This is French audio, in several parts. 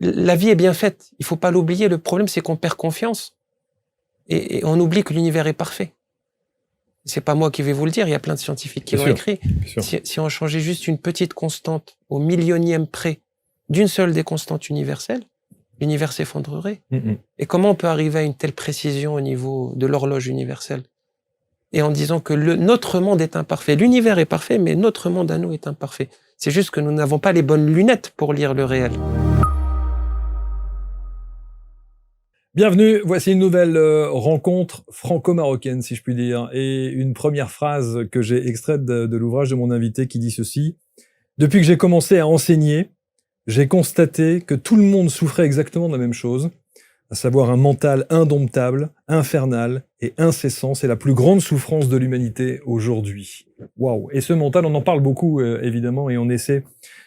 la vie est bien faite. Il faut pas l'oublier. Le problème, c'est qu'on perd confiance. Et on oublie que l'univers est parfait. C'est pas moi qui vais vous le dire. Il y a plein de scientifiques qui l'ont écrit. Si on changeait juste une petite constante au millionième près d'une seule des constantes universelles, l'univers s'effondrerait. Et comment on peut arriver à une telle précision au niveau de l'horloge universelle? Et en disant que notre monde est imparfait. L'univers est parfait, mais notre monde à nous est imparfait. C'est juste que nous n'avons pas les bonnes lunettes pour lire le réel. Bienvenue, voici une nouvelle rencontre franco-marocaine, si je puis dire. Et une première phrase que j'ai extraite de l'ouvrage de mon invité qui dit ceci. « Depuis que j'ai commencé à enseigner, j'ai constaté que tout le monde souffrait exactement de la même chose, à savoir un mental indomptable, infernal et incessant. C'est la plus grande souffrance de l'humanité aujourd'hui. » Waouh. Et ce mental, on en parle beaucoup, évidemment, et on essaie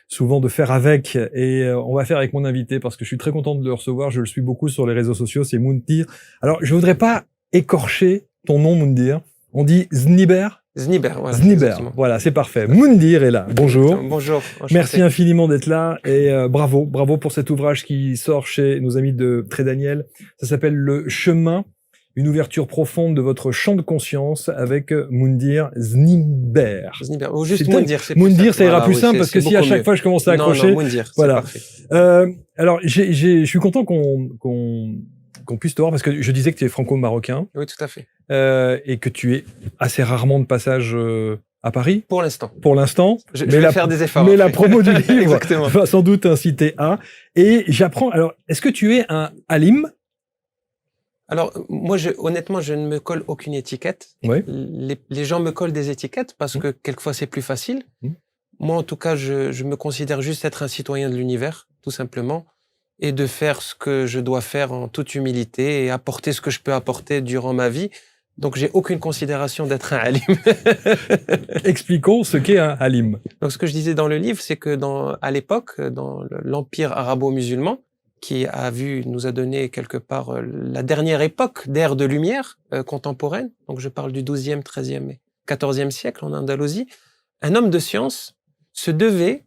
souvent de faire avec. Et on va faire avec mon invité, parce que je suis très content de le recevoir. Je le suis beaucoup sur les réseaux sociaux, c'est Moundir. Alors, je voudrais pas écorcher ton nom, Moundir. On dit Zniber. Zniber, voilà. Zniber, voilà, c'est parfait. Moundir est là. Bonjour. Bonjour. Merci infiniment d'être là et bravo pour cet ouvrage qui sort chez nos amis de Très Daniel. Ça s'appelle Le Chemin, une ouverture profonde de votre champ de conscience avec Moundir Zniber. Ou juste Moundir, c'est Moundir, ça ira plus simple parce que si à chaque fois je commence à accrocher. Non, Moundir, voilà. C'est Alors, je suis content qu'on puisse te voir parce que je disais que tu es franco-marocain. Oui, tout à fait. Et que tu es assez rarement de passage à Paris. Pour l'instant. Pour l'instant. Je vais faire des efforts. Mais la promo du livre va sans doute inciter à. Et j'apprends. Alors, est-ce que tu es un alim? Alors, moi, honnêtement, je ne me colle aucune étiquette. Oui. Les gens me collent des étiquettes parce que quelquefois c'est plus facile. Moi, en tout cas, je me considère juste être un citoyen de l'univers, tout simplement, et de faire ce que je dois faire en toute humilité et apporter ce que je peux apporter durant ma vie. Donc, j'ai aucune considération d'être un alim. Expliquons ce qu'est un alim. Donc, ce que je disais dans le livre, c'est que à l'époque, dans l'empire arabo-musulman, qui nous a donné quelque part la dernière époque d'ère de lumière contemporaine, donc je parle du 12e, 13e et 14e siècle en Andalousie, un homme de science se devait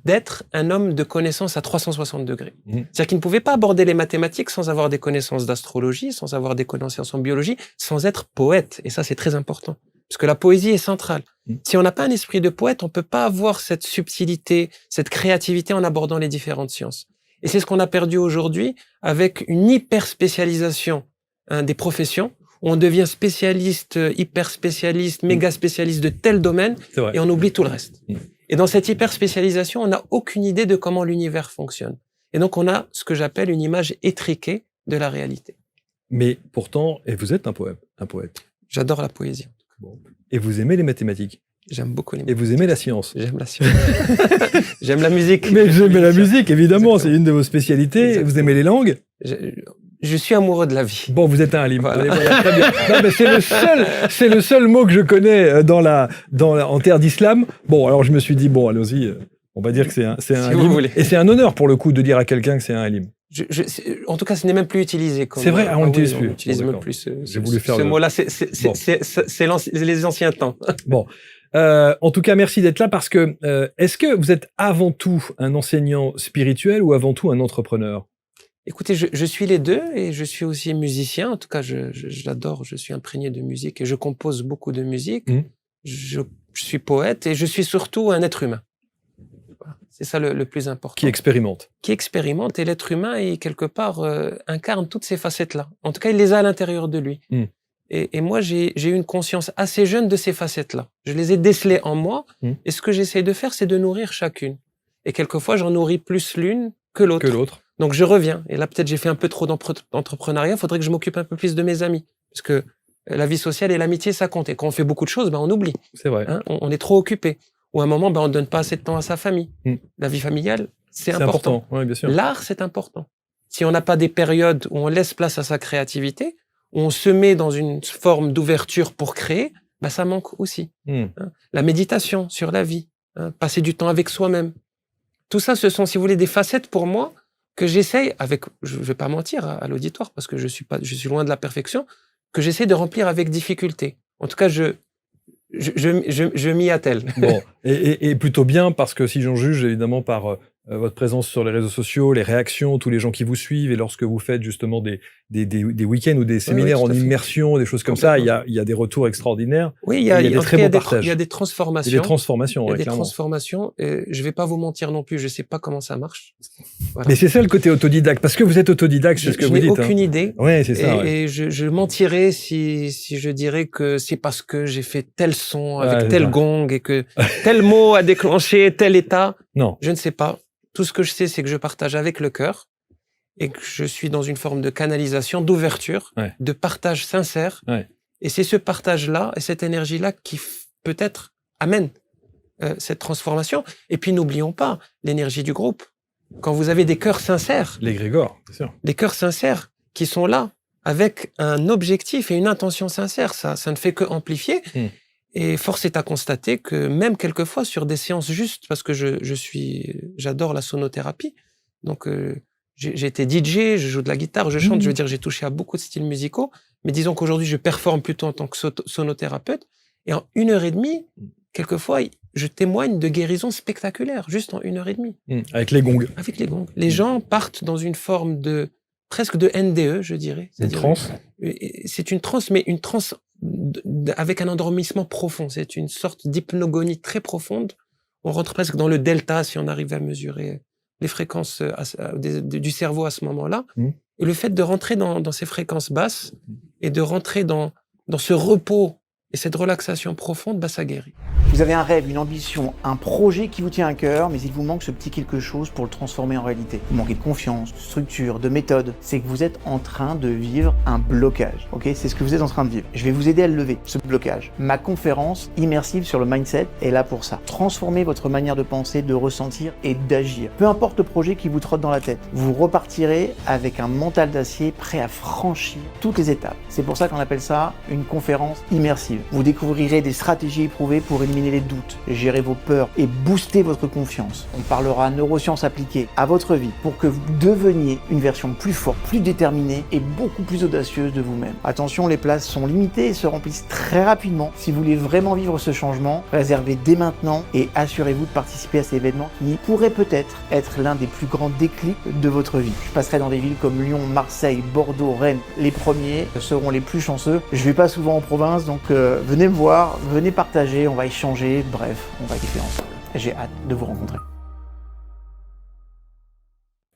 d'être un homme de connaissances à 360 degrés. C'est-à-dire qu'il ne pouvait pas aborder les mathématiques sans avoir des connaissances d'astrologie, sans avoir des connaissances en biologie, sans être poète. Et ça, c'est très important, parce que la poésie est centrale. Si on n'a pas un esprit de poète, on ne peut pas avoir cette subtilité, cette créativité en abordant les différentes sciences. Et c'est ce qu'on a perdu aujourd'hui avec une hyper-spécialisation des professions, où on devient spécialiste, hyper-spécialiste, méga-spécialiste de tel domaine, et on oublie tout le reste. Et dans cette hyper-spécialisation, on n'a aucune idée de comment l'univers fonctionne. Et donc, on a ce que j'appelle une image étriquée de la réalité. Mais pourtant, et vous êtes un poète. J'adore la poésie. Bon. Et vous aimez les mathématiques. J'aime beaucoup les mathématiques. Et vous aimez la science. J'aime la science. J'aime la musique. Mais j'aime la musique, évidemment. C'est une de vos spécialités. Exactement. Vous aimez les langues. Je suis amoureux de la vie. Bon, vous êtes un alim. Voilà, très bien. Non, mais c'est le seul mot que je connais en terre d'islam. Bon, alors je me suis dit, bon, allons-y. On va dire que c'est un alim. Et c'est un honneur pour le coup de dire à quelqu'un que c'est un alim. En tout cas, ce n'est même plus utilisé. C'est vrai, on n'utilise plus. On n'utilise même plus ce mot-là. C'est les anciens temps. Bon. En tout cas, merci d'être là parce que est-ce que vous êtes avant tout un enseignant spirituel ou avant tout un entrepreneur? Écoutez, je suis les deux et je suis aussi musicien. En tout cas, j'adore, je suis imprégné de musique et je compose beaucoup de musique. Je suis poète et je suis surtout un être humain. Voilà. C'est ça le plus important. Qui expérimente. Qui expérimente et l'être humain, il, quelque part, incarne toutes ces facettes-là. En tout cas, il les a à l'intérieur de lui. Et moi, j'ai eu une conscience assez jeune de ces facettes-là. Je les ai décelées en moi et ce que j'essaie de faire, c'est de nourrir chacune. Et quelquefois, j'en nourris plus l'une que l'autre. Donc, je reviens. Et là, peut-être, j'ai fait un peu trop d'entrepreneuriat. Il faudrait que je m'occupe un peu plus de mes amis. Parce que la vie sociale et l'amitié, ça compte. Et quand on fait beaucoup de choses, on oublie. C'est vrai. On est trop occupé. Ou à un moment, on ne donne pas assez de temps à sa famille. La vie familiale, c'est important. Oui, bien sûr. L'art, c'est important. Si on n'a pas des périodes où on laisse place à sa créativité, où on se met dans une forme d'ouverture pour créer, ça manque aussi. La méditation sur la vie, passer du temps avec soi-même. Tout ça, ce sont, si vous voulez, des facettes pour moi que j'essaye, je ne vais pas mentir à l'auditoire, parce que je suis loin de la perfection, que j'essaie de remplir avec difficulté. En tout cas, je m'y attelle. Bon, et plutôt bien, parce que si j'en juge, évidemment, par votre présence sur les réseaux sociaux, les réactions, tous les gens qui vous suivent, et lorsque vous faites justement des week-ends ou des séminaires en immersion, des choses comme ça, il y a des retours extraordinaires. Oui, il y a des très bons partages. Il y a des transformations. Il y a des transformations, il y a des transformations. Je vais pas vous mentir non plus, je sais pas comment ça marche. Voilà. Mais c'est ça le côté autodidacte, parce que vous êtes autodidacte, c'est ce que vous dites. Je n'ai aucune idée. Ouais, c'est ça. Et je mentirais si je dirais que c'est parce que j'ai fait tel son avec tel gong et que tel mot a déclenché tel état. Non. Je ne sais pas. Tout ce que je sais, c'est que je partage avec le cœur et que je suis dans une forme de canalisation, d'ouverture, de partage sincère. Et c'est ce partage-là et cette énergie-là qui peut-être amène cette transformation. Et puis n'oublions pas l'énergie du groupe. Quand vous avez des cœurs sincères, l'égrégore, c'est sûr. Les cœurs sincères qui sont là avec un objectif et une intention sincère, ça ne fait que amplifier. Et force est à constater que même quelquefois sur des séances justes, parce que j'adore la sonothérapie, donc j'ai été DJ, je joue de la guitare, je chante, je veux dire j'ai touché à beaucoup de styles musicaux, mais disons qu'aujourd'hui je performe plutôt en tant que sonothérapeute, et en 1h30, quelquefois je témoigne de guérisons spectaculaires, juste en 1h30. Avec les gongs. Avec les gongs. Les gens partent dans une forme presque de NDE, je dirais. Une transe. C'est une transe, mais une transe avec un endormissement profond. C'est une sorte d'hypnogonie très profonde. On rentre presque dans le delta si on arrive à mesurer les fréquences du cerveau à ce moment-là. Et le fait de rentrer dans ces fréquences basses et de rentrer dans ce repos et cette relaxation profonde, ça guérit. Vous avez un rêve, une ambition, un projet qui vous tient à cœur, mais il vous manque ce petit quelque chose pour le transformer en réalité. Vous manquez de confiance, de structure, de méthode. C'est que vous êtes en train de vivre un blocage. Ok, c'est ce que vous êtes en train de vivre. Je vais vous aider à le lever, ce blocage. Ma conférence immersive sur le mindset est là pour ça. Transformer votre manière de penser, de ressentir et d'agir. Peu importe le projet qui vous trotte dans la tête, vous repartirez avec un mental d'acier prêt à franchir toutes les étapes. C'est pour ça qu'on appelle ça une conférence immersive. Vous découvrirez des stratégies éprouvées pour éliminer les doutes, gérer vos peurs et booster votre confiance. On parlera neurosciences appliquées à votre vie pour que vous deveniez une version plus forte, plus déterminée et beaucoup plus audacieuse de vous-même. Attention, les places sont limitées et se remplissent très rapidement. Si vous voulez vraiment vivre ce changement, réservez dès maintenant et assurez-vous de participer à cet événement qui pourrait peut-être être l'un des plus grands déclics de votre vie. Je passerai dans des villes comme Lyon, Marseille, Bordeaux, Rennes. Les premiers seront les plus chanceux. Je vais pas souvent en province, donc venez me voir, venez partager, on va échanger, bref, on va kiffer ensemble. J'ai hâte de vous rencontrer.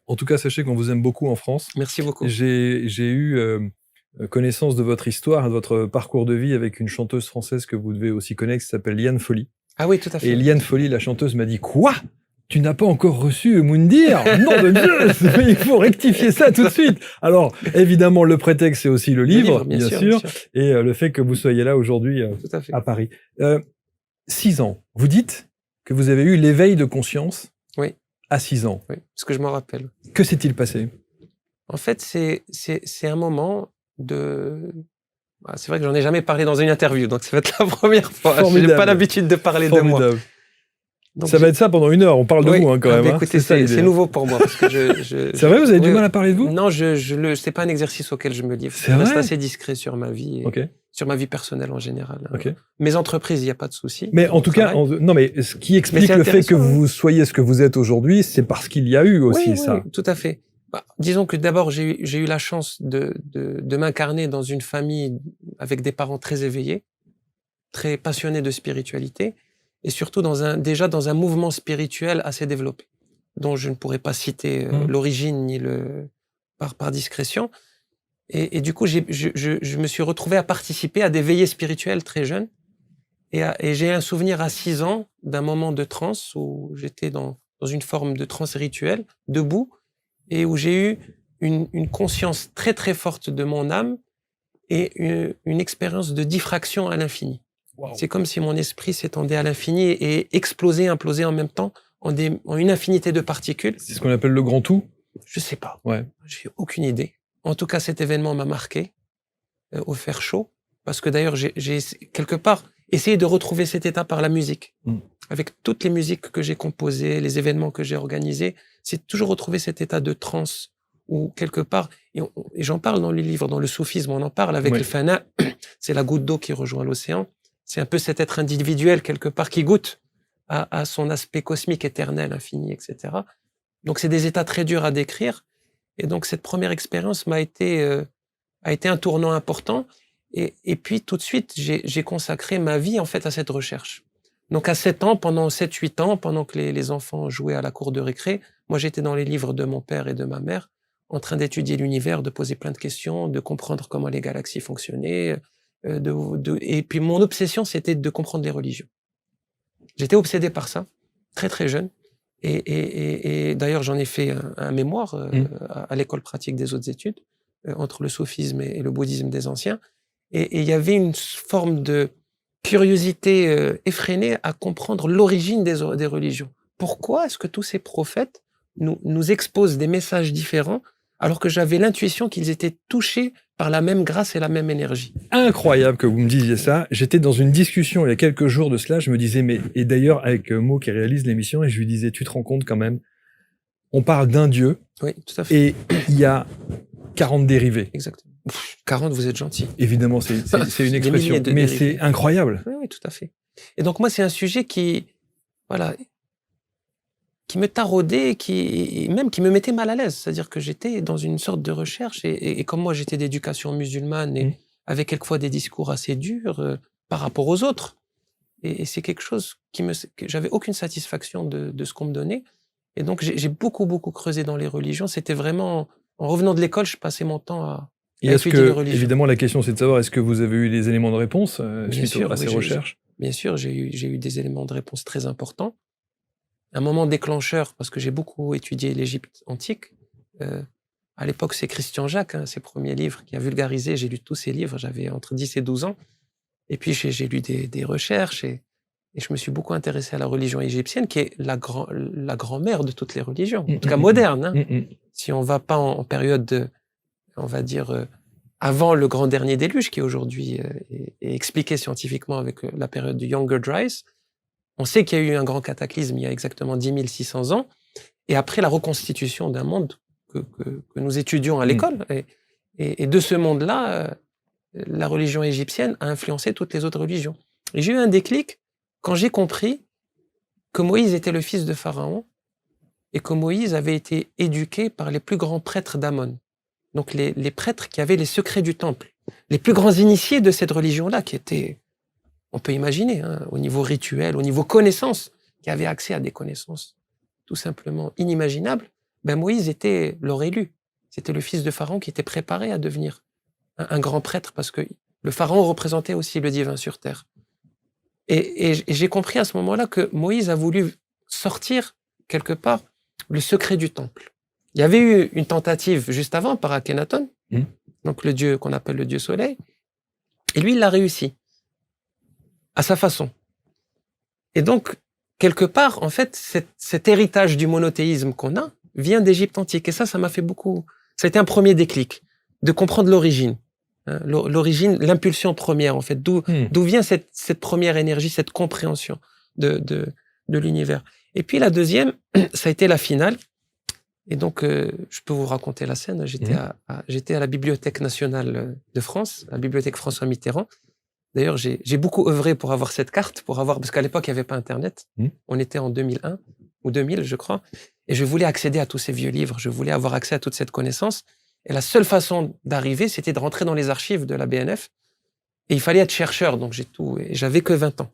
En tout cas, sachez qu'on vous aime beaucoup en France. Merci beaucoup. J'ai eu connaissance de votre histoire, de votre parcours de vie avec une chanteuse française que vous devez aussi connaître, qui s'appelle Liane Folly. Ah oui, tout à fait. Et Liane Folly, la chanteuse, m'a dit « Quoi ? Tu n'as pas encore reçu Moundir ? Nom de Dieu, il faut rectifier ça tout de suite !» Alors, évidemment, le prétexte, c'est aussi le livre, bien sûr. Et le fait que vous soyez là aujourd'hui à Paris. 6 ans, vous dites que vous avez eu l'éveil de conscience à 6 ans. Oui, parce que je m'en rappelle. Que s'est-il passé ? En fait, c'est un moment de... C'est vrai que j'en ai jamais parlé dans une interview, donc ça va être la première fois. Je n'ai pas l'habitude de parler de moi. Donc ça va être ça pendant 1 heure, on parle de vous quand même. Écoutez, c'est nouveau pour moi. Parce que c'est vrai, vous avez du mal à parler de vous ? Non, c'est pas un exercice auquel je me livre. Je reste assez discret sur ma vie, sur ma vie personnelle en général. Mes entreprises, il n'y a pas de souci. Mais en tout cas, non, mais ce qui explique le fait que vous soyez ce que vous êtes aujourd'hui, c'est parce qu'il y a eu aussi ça. Oui, tout à fait. Disons que d'abord, j'ai eu la chance de m'incarner dans une famille avec des parents très éveillés, très passionnés de spiritualité, et surtout déjà dans un mouvement spirituel assez développé, dont je ne pourrais pas citer l'origine ni par discrétion. Et du coup, je me suis retrouvé à participer à des veillées spirituelles très jeunes. Et j'ai un souvenir à 6 ans d'un moment de transe où j'étais dans une forme de transe rituelle, debout, et où j'ai eu une conscience très très forte de mon âme et une expérience de diffraction à l'infini. Wow. C'est comme si mon esprit s'étendait à l'infini et explosait, implosait en même temps en une infinité de particules. C'est ce qu'on appelle le grand tout ? Je sais pas. Ouais. J'ai aucune idée. En tout cas, cet événement m'a marqué au fer chaud, parce que d'ailleurs, j'ai quelque part essayé de retrouver cet état par la musique. Avec toutes les musiques que j'ai composées, les événements que j'ai organisés, c'est toujours retrouver cet état de transe où quelque part, et j'en parle dans les livres, dans le soufisme, on en parle avec le fana, c'est la goutte d'eau qui rejoint l'océan. C'est un peu cet être individuel quelque part qui goûte à son aspect cosmique, éternel, infini, etc. Donc c'est des états très durs à décrire. Et donc cette première expérience a été un tournant important. Et puis tout de suite, j'ai consacré ma vie en fait à cette recherche. Donc à 7 ans, pendant 7-8 ans, pendant que les enfants jouaient à la cour de récré, moi j'étais dans les livres de mon père et de ma mère, en train d'étudier l'univers, de poser plein de questions, de comprendre comment les galaxies fonctionnaient. Et puis mon obsession, c'était de comprendre les religions. J'étais obsédé par ça, très très jeune. Et d'ailleurs, j'en ai fait un mémoire à l'école pratique des hautes études, entre le soufisme et le bouddhisme des anciens. Et il y avait une forme de curiosité effrénée à comprendre l'origine des religions. Pourquoi est-ce que tous ces prophètes nous exposent des messages différents alors que j'avais l'intuition qu'ils étaient touchés par la même grâce et la même énergie? Incroyable que vous me disiez ça. J'étais dans une discussion il y a quelques jours de cela, je me disais, et d'ailleurs avec Mo qui réalise l'émission, et je lui disais, tu te rends compte quand même, on parle d'un Dieu, oui, tout à fait. Et il y a 40 dérivés. Exactement. 40, vous êtes gentil. Évidemment, c'est une expression, mais c'est incroyable. Oui, oui, tout à fait. Et donc moi, c'est un sujet qui me taraudait, qui me mettait mal à l'aise. C'est-à-dire que j'étais dans une sorte de recherche, et comme moi, j'étais d'éducation musulmane, et avec quelquefois des discours assez durs par rapport aux autres. Et c'est quelque chose que j'avais aucune satisfaction de ce qu'on me donnait. Et donc, j'ai beaucoup, beaucoup creusé dans les religions. C'était vraiment, en revenant de l'école, je passais mon temps à étudier les religions. Évidemment, la question, c'est de savoir, est-ce que vous avez eu des éléments de réponse suite à ces recherches? Bien sûr, j'ai eu des éléments de réponse très importants. Un moment déclencheur, parce que j'ai beaucoup étudié l'Égypte antique. À l'époque, c'est Christian Jacques, ses premiers livres, qui a vulgarisé. J'ai lu tous ses livres, j'avais entre 10 et 12 ans. Et puis, j'ai lu des recherches, et je me suis beaucoup intéressé à la religion égyptienne, qui est la grand-mère de toutes les religions, en tout cas moderne. Si on ne va pas en période, on va dire, avant le grand dernier déluge, qui aujourd'hui est expliqué scientifiquement avec la période du Younger Dryas. On sait qu'il y a eu un grand cataclysme il y a exactement 10 600 ans, et après la reconstitution d'un monde que nous étudions à l'école. Et de ce monde-là, la religion égyptienne a influencé toutes les autres religions. Et j'ai eu un déclic quand j'ai compris que Moïse était le fils de Pharaon, et que Moïse avait été éduqué par les plus grands prêtres d'Amon. Donc les prêtres qui avaient les secrets du temple, les plus grands initiés de cette religion-là, qui étaient, on peut imaginer, au niveau rituel, au niveau connaissance, qui avaient accès à des connaissances tout simplement inimaginables. Ben Moïse était leur élu. C'était le fils de Pharaon qui était préparé à devenir un grand prêtre, parce que le Pharaon représentait aussi le divin sur terre. Et j'ai compris à ce moment-là que Moïse a voulu sortir, quelque part, le secret du temple. Il y avait eu une tentative juste avant par Akhenaton, donc le dieu qu'on appelle le dieu soleil, et lui, il l'a réussi, à sa façon. Et donc, quelque part, en fait, cet héritage du monothéisme qu'on a vient d'Égypte antique. Et ça m'a fait beaucoup... Ça a été un premier déclic, de comprendre l'origine. L'origine, l'impulsion première, en fait. D'où vient cette première énergie, cette compréhension de l'univers. Et puis la deuxième, ça a été la finale. Et donc, je peux vous raconter la scène. J'étais à la Bibliothèque nationale de France, la Bibliothèque François Mitterrand. D'ailleurs, j'ai beaucoup œuvré pour avoir cette carte, parce qu'à l'époque, il n'y avait pas Internet. On était en 2001 ou 2000, je crois. Et je voulais accéder à tous ces vieux livres. Je voulais avoir accès à toute cette connaissance. Et la seule façon d'arriver, c'était de rentrer dans les archives de la BNF. Et il fallait être chercheur, donc et j'avais que 20 ans.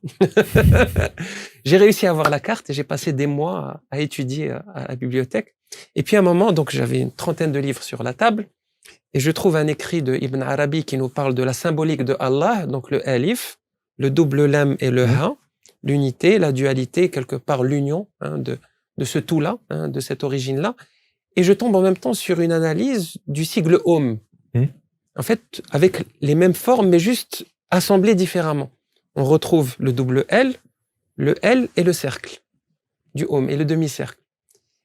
J'ai réussi à avoir la carte et j'ai passé des mois à étudier à la bibliothèque. Et puis à un moment, donc j'avais une trentaine de livres sur la table, et je trouve un écrit de Ibn Arabi qui nous parle de la symbolique de Allah, donc le alif, le double lam et le ha, l'unité, la dualité, quelque part l'union de ce tout-là, de cette origine-là. Et je tombe en même temps sur une analyse du sigle Om. En fait, avec les mêmes formes, mais juste assemblées différemment. On retrouve le double L, le L et le cercle du Om, et le demi-cercle.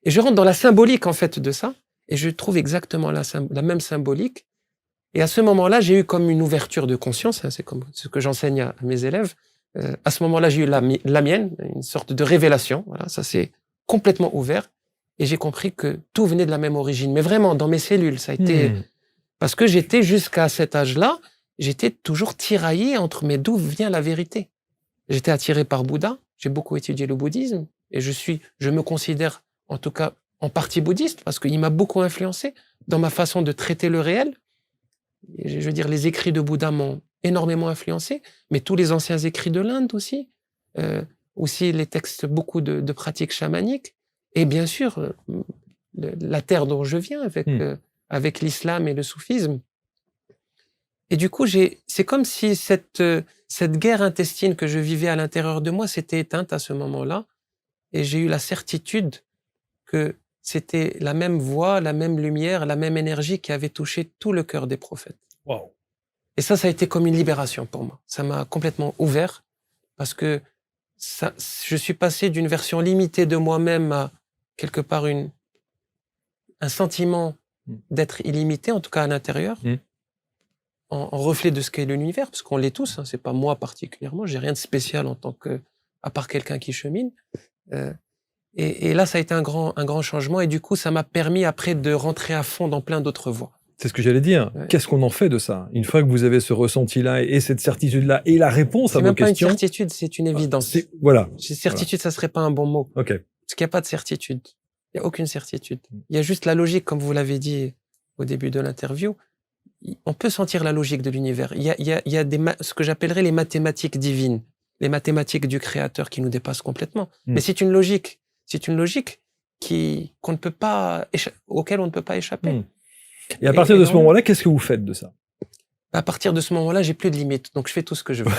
Et je rentre dans la symbolique, en fait, de ça, et je trouve exactement la même symbolique. Et à ce moment-là, j'ai eu comme une ouverture de conscience, c'est comme ce que j'enseigne à mes élèves. À ce moment-là, j'ai eu la mienne, une sorte de révélation. Voilà, ça s'est complètement ouvert. Et j'ai compris que tout venait de la même origine. Mais vraiment, dans mes cellules, ça a été... Parce que j'étais, jusqu'à cet âge-là, j'étais toujours tiraillé entre mais d'où vient la vérité. J'étais attiré par Bouddha, j'ai beaucoup étudié le bouddhisme, et je me considère, en tout cas, en partie bouddhiste, parce qu'il m'a beaucoup influencé dans ma façon de traiter le réel. Et je veux dire, les écrits de Bouddha m'ont énormément influencé, mais tous les anciens écrits de l'Inde aussi les textes, beaucoup de pratiques chamaniques, et bien sûr, la terre dont je viens avec l'islam et le soufisme. Et du coup, c'est comme si cette guerre intestine que je vivais à l'intérieur de moi s'était éteinte à ce moment-là, et j'ai eu la certitude que c'était la même voix, la même lumière, la même énergie qui avait touché tout le cœur des prophètes. Wow. Et ça a été comme une libération pour moi. Ça m'a complètement ouvert, parce que je suis passé d'une version limitée de moi-même à quelque part un sentiment d'être illimité, en tout cas à l'intérieur, en reflet de ce qu'est l'univers, parce qu'on l'est tous, c'est pas moi particulièrement, j'ai rien de spécial à part quelqu'un qui chemine. Et là, ça a été un grand changement, et du coup, ça m'a permis après de rentrer à fond dans plein d'autres voies. C'est ce que j'allais dire. Ouais. Qu'est-ce qu'on en fait de ça? Une fois que vous avez ce ressenti-là et cette certitude-là et la réponse à vos questions... C'est même pas une certitude, c'est une évidence. Voilà. Certitude, ça serait pas un bon mot. Okay. Parce qu'il n'y a pas de certitude. Il n'y a aucune certitude. Il y a juste la logique, comme vous l'avez dit au début de l'interview. On peut sentir la logique de l'univers. Il y a ce que j'appellerais les mathématiques divines, les mathématiques du créateur qui nous dépassent complètement. Mais c'est une logique auquel on ne peut pas échapper. Et à partir de ce moment-là, qu'est-ce que vous faites de ça? À partir de ce moment-là, j'ai plus de limites, donc je fais tout ce que je veux.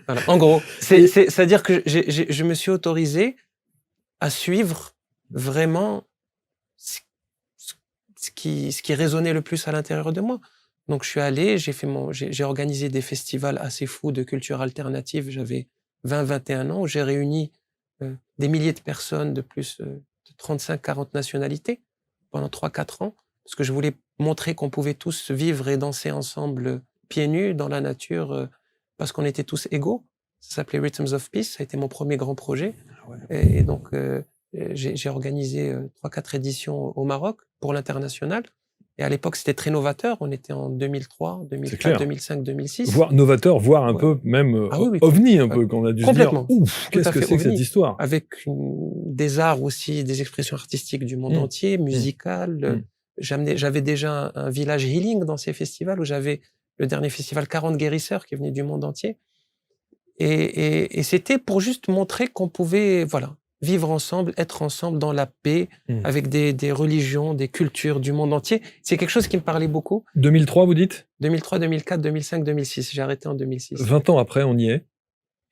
Voilà. En gros, c'est-à-dire que je me suis autorisé à suivre vraiment ce qui résonnait le plus à l'intérieur de moi. Donc je suis allé, j'ai organisé des festivals assez fous de culture alternative. J'avais 20-21 ans, où j'ai réuni des milliers de personnes de plus de 35-40 nationalités pendant 3-4 ans, parce que je voulais montrer qu'on pouvait tous vivre et danser ensemble pieds nus dans la nature, parce qu'on était tous égaux. Ça s'appelait Rhythms of Peace, ça a été mon premier grand projet. Et donc, j'ai organisé 3-4 éditions au Maroc pour l'international. Et à l'époque, c'était très novateur. On était en 2003, 2004, 2005, 2006. Voire novateur, voire un peu même ovni, un peu, quand on a dû se dire « Ouf, qu'est-ce que c'est que cette histoire ?» Avec des arts aussi, des expressions artistiques du monde entier, musicales. J'avais déjà un village healing dans ces festivals, où j'avais le dernier festival 40 guérisseurs qui venaient du monde entier. Et c'était pour juste montrer qu'on pouvait vivre ensemble, être ensemble dans la paix, avec des religions, des cultures du monde entier. C'est quelque chose qui me parlait beaucoup. 2003, vous dites? 2003, 2004, 2005, 2006. J'ai arrêté en 2006. 20 ans après, on y est.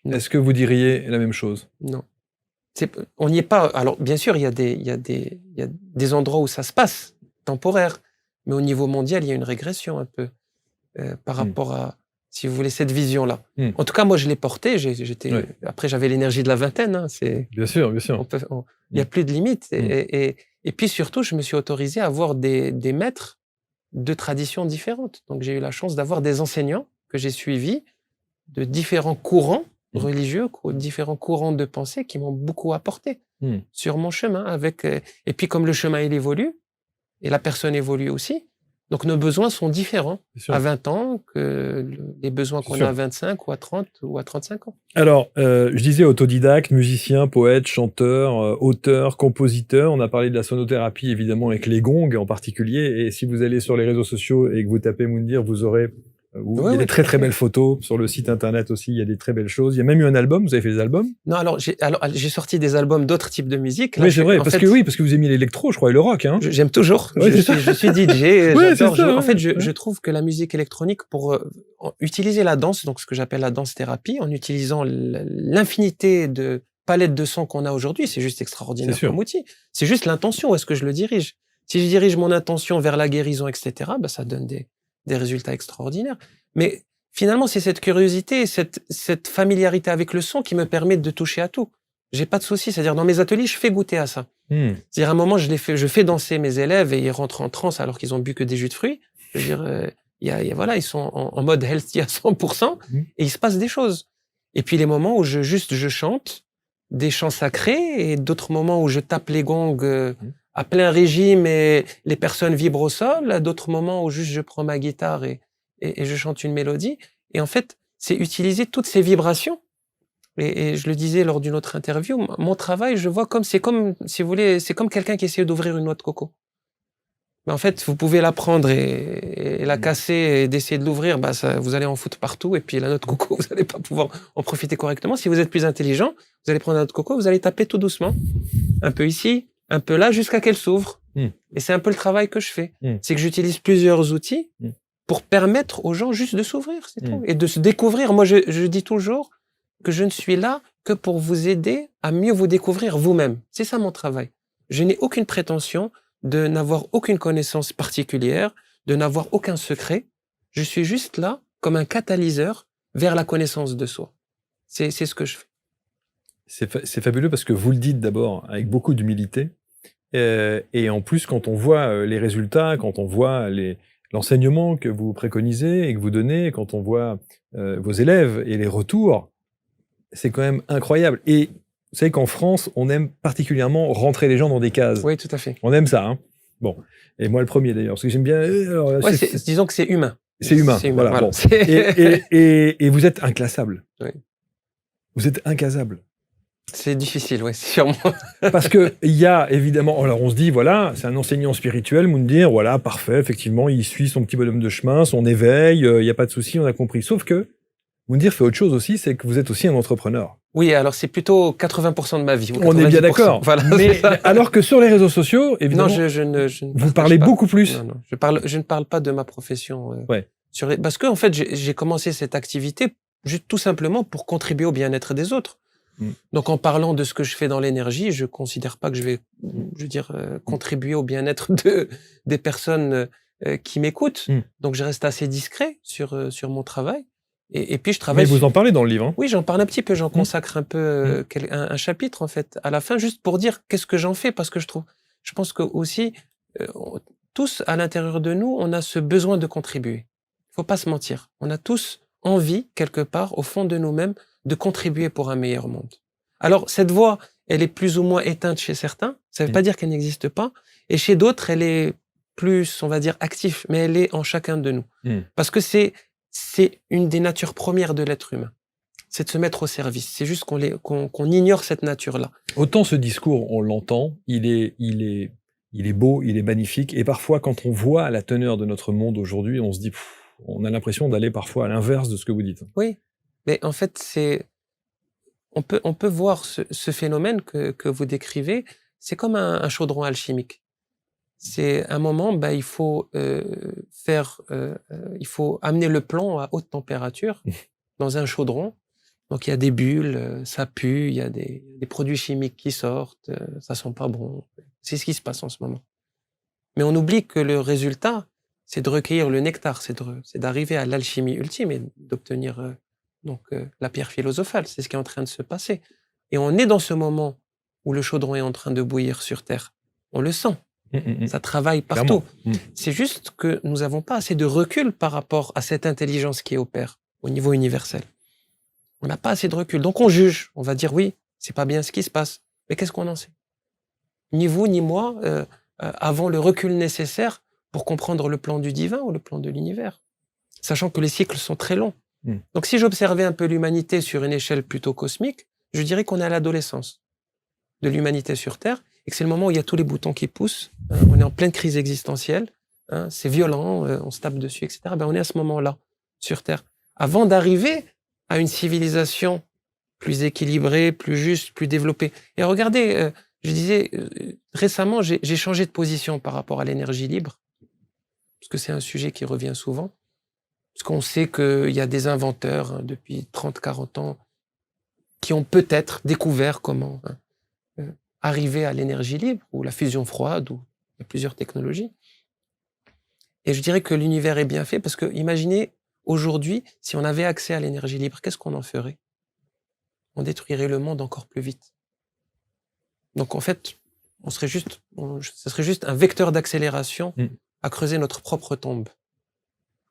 Non. Est-ce que vous diriez la même chose? Non. On n'y est pas. Alors, bien sûr, il y a des endroits où ça se passe, temporaire. Mais au niveau mondial, il y a une régression un peu par rapport à, si vous voulez, cette vision-là. En tout cas, moi, je l'ai portée. Après, j'avais l'énergie de la vingtaine. Bien sûr, bien sûr. Il n'y a plus de limites. Et puis, surtout, je me suis autorisé à avoir des maîtres de traditions différentes. Donc, j'ai eu la chance d'avoir des enseignants que j'ai suivis de différents courants religieux, différents courants de pensée qui m'ont beaucoup apporté sur mon chemin. Et puis, comme le chemin, il évolue, et la personne évolue aussi, donc nos besoins sont différents à 20 ans que les besoins qu'on a à 25 ou à 30 ou à 35 ans. Alors, je disais autodidacte, musicien, poète, chanteur, auteur, compositeur. On a parlé de la sonothérapie, évidemment, avec les gongs en particulier. Et si vous allez sur les réseaux sociaux et que vous tapez Moundir, vous aurez... il y a des très très belles photos sur le site internet aussi, il y a des très belles choses. Il y a même eu un album, vous avez fait des albums? Non, alors j'ai sorti des albums d'autres types de musique. Là, oui, c'est vrai, parce que vous aimez l'électro, je crois, et le rock. Hein. J'aime toujours. Ouais, je suis DJ. Ouais, j'adore. En fait, je trouve que la musique électronique, pour utiliser la danse, donc ce que j'appelle la danse-thérapie, en utilisant l'infinité de palettes de sons qu'on a aujourd'hui, c'est juste extraordinaire comme outil. C'est juste l'intention, où est-ce que je le dirige? Si je dirige mon intention vers la guérison, etc., ça donne des résultats extraordinaires. Mais finalement, c'est cette curiosité, cette familiarité avec le son qui me permet de toucher à tout. J'ai pas de souci. C'est-à-dire, dans mes ateliers, je fais goûter à ça. C'est-à-dire, à un moment, je fais danser mes élèves et ils rentrent en transe alors qu'ils ont bu que des jus de fruits. Je veux dire, voilà, ils sont en mode healthy à 100% et il se passe des choses. Et puis, les moments où je chante des chants sacrés et d'autres moments où je tape les gongs à plein régime et les personnes vibrent au sol, à d'autres moments où juste je prends ma guitare et je chante une mélodie. Et en fait, c'est utiliser toutes ces vibrations Et je le disais lors d'une autre interview, mon travail, je vois comme, si vous voulez, c'est comme quelqu'un qui essaie d'ouvrir une noix de coco. Mais en fait, vous pouvez la prendre et la casser et d'essayer de l'ouvrir, vous allez en foutre partout. Et puis la noix de coco, vous n'allez pas pouvoir en profiter correctement. Si vous êtes plus intelligent, vous allez prendre la noix de coco, vous allez taper tout doucement, un peu ici, un peu là, jusqu'à qu'elle s'ouvre. Et c'est un peu le travail que je fais. C'est que j'utilise plusieurs outils pour permettre aux gens juste de s'ouvrir, c'est tout, et de se découvrir. Moi, je dis toujours que je ne suis là que pour vous aider à mieux vous découvrir vous-même. C'est ça mon travail. Je n'ai aucune prétention de n'avoir aucune connaissance particulière, de n'avoir aucun secret. Je suis juste là comme un catalyseur vers la connaissance de soi. C'est ce que je fais. C'est fabuleux parce que vous le dites d'abord avec beaucoup d'humilité. Et en plus, quand on voit les résultats, quand on voit l'enseignement que vous préconisez et que vous donnez, quand on voit vos élèves et les retours, c'est quand même incroyable. Et vous savez qu'en France, on aime particulièrement rentrer les gens dans des cases. Oui, tout à fait. On aime ça, hein. Bon. Et moi, le premier d'ailleurs, parce que j'aime bien. Alors, disons que c'est humain. C'est humain. Voilà. Bon. Et vous êtes inclassable. Oui. Vous êtes incasable. C'est difficile, oui, sûrement. Parce que il y a évidemment, alors on se dit, voilà, c'est un enseignant spirituel, Moundir, voilà, parfait, effectivement, il suit son petit bonhomme de chemin, son éveil, il n'y a pas de souci, on a compris. Sauf que Moundir fait autre chose aussi, c'est que vous êtes aussi un entrepreneur. Oui, alors c'est plutôt 80% de ma vie. On est bien d'accord. Voilà, mais alors que sur les réseaux sociaux, évidemment, non, je ne vous parlez pas. beaucoup plus. Non, je ne parle pas de ma profession. Ouais. Parce que en fait, j'ai commencé cette activité juste tout simplement pour contribuer au bien-être des autres. Donc, en parlant de ce que je fais dans l'énergie, je considère pas que je vais, contribuer au bien-être des personnes qui m'écoutent. Donc, je reste assez discret sur mon travail. Et puis, je travaille. Mais vous en parlez dans le livre, hein? Oui, j'en parle un petit peu. J'en consacre un peu un chapitre en fait à la fin, juste pour dire qu'est-ce que j'en fais, parce que je pense que aussi tous à l'intérieur de nous, on a ce besoin de contribuer. Faut pas se mentir. On a tous envie quelque part au fond de nous-mêmes de contribuer pour un meilleur monde. Alors, cette voix, elle est plus ou moins éteinte chez certains. Ça ne veut pas dire qu'elle n'existe pas. Et chez d'autres, elle est plus, on va dire, active. Mais elle est en chacun de nous. Parce que c'est une des natures premières de l'être humain. C'est de se mettre au service. C'est juste qu'on ignore cette nature-là. Autant ce discours, on l'entend, il est beau, il est magnifique. Et parfois, quand on voit la teneur de notre monde aujourd'hui, on se dit, on a l'impression d'aller parfois à l'inverse de ce que vous dites. Oui. Mais en fait, on peut voir ce phénomène que vous décrivez, c'est comme un chaudron alchimique. C'est un moment, il faut il faut amener le plomb à haute température dans un chaudron. Donc il y a des bulles, ça pue, il y a des produits chimiques qui sortent, ça sent pas bon. C'est ce qui se passe en ce moment. Mais on oublie que le résultat, c'est de recueillir le nectar, c'est d'arriver à l'alchimie ultime et d'obtenir la pierre philosophale. C'est ce qui est en train de se passer. Et on est dans ce moment où le chaudron est en train de bouillir sur Terre. On le sent. Ça travaille partout. C'est juste que nous n'avons pas assez de recul par rapport à cette intelligence qui opère au niveau universel. On n'a pas assez de recul. Donc on juge. On va dire oui, c'est pas bien ce qui se passe. Mais qu'est-ce qu'on en sait? Ni vous, ni moi, avons le recul nécessaire pour comprendre le plan du divin ou le plan de l'univers. Sachant que les cycles sont très longs. Donc si j'observais un peu l'humanité sur une échelle plutôt cosmique, je dirais qu'on est à l'adolescence de l'humanité sur Terre et que c'est le moment où il y a tous les boutons qui poussent. On est en pleine crise existentielle. C'est violent, on se tape dessus, etc. On est à ce moment-là sur Terre. Avant d'arriver à une civilisation plus équilibrée, plus juste, plus développée. Et regardez, je disais, récemment, j'ai changé de position par rapport à l'énergie libre, parce que c'est un sujet qui revient souvent. Parce qu'on sait qu'il y a des inventeurs depuis 30-40 ans qui ont peut-être découvert comment arriver à l'énergie libre ou la fusion froide, ou il y a plusieurs technologies. Et je dirais que l'univers est bien fait parce que, imaginez, aujourd'hui, si on avait accès à l'énergie libre, qu'est-ce qu'on en ferait? On détruirait le monde encore plus vite. Donc en fait, ce serait juste un vecteur d'accélération à creuser notre propre tombe.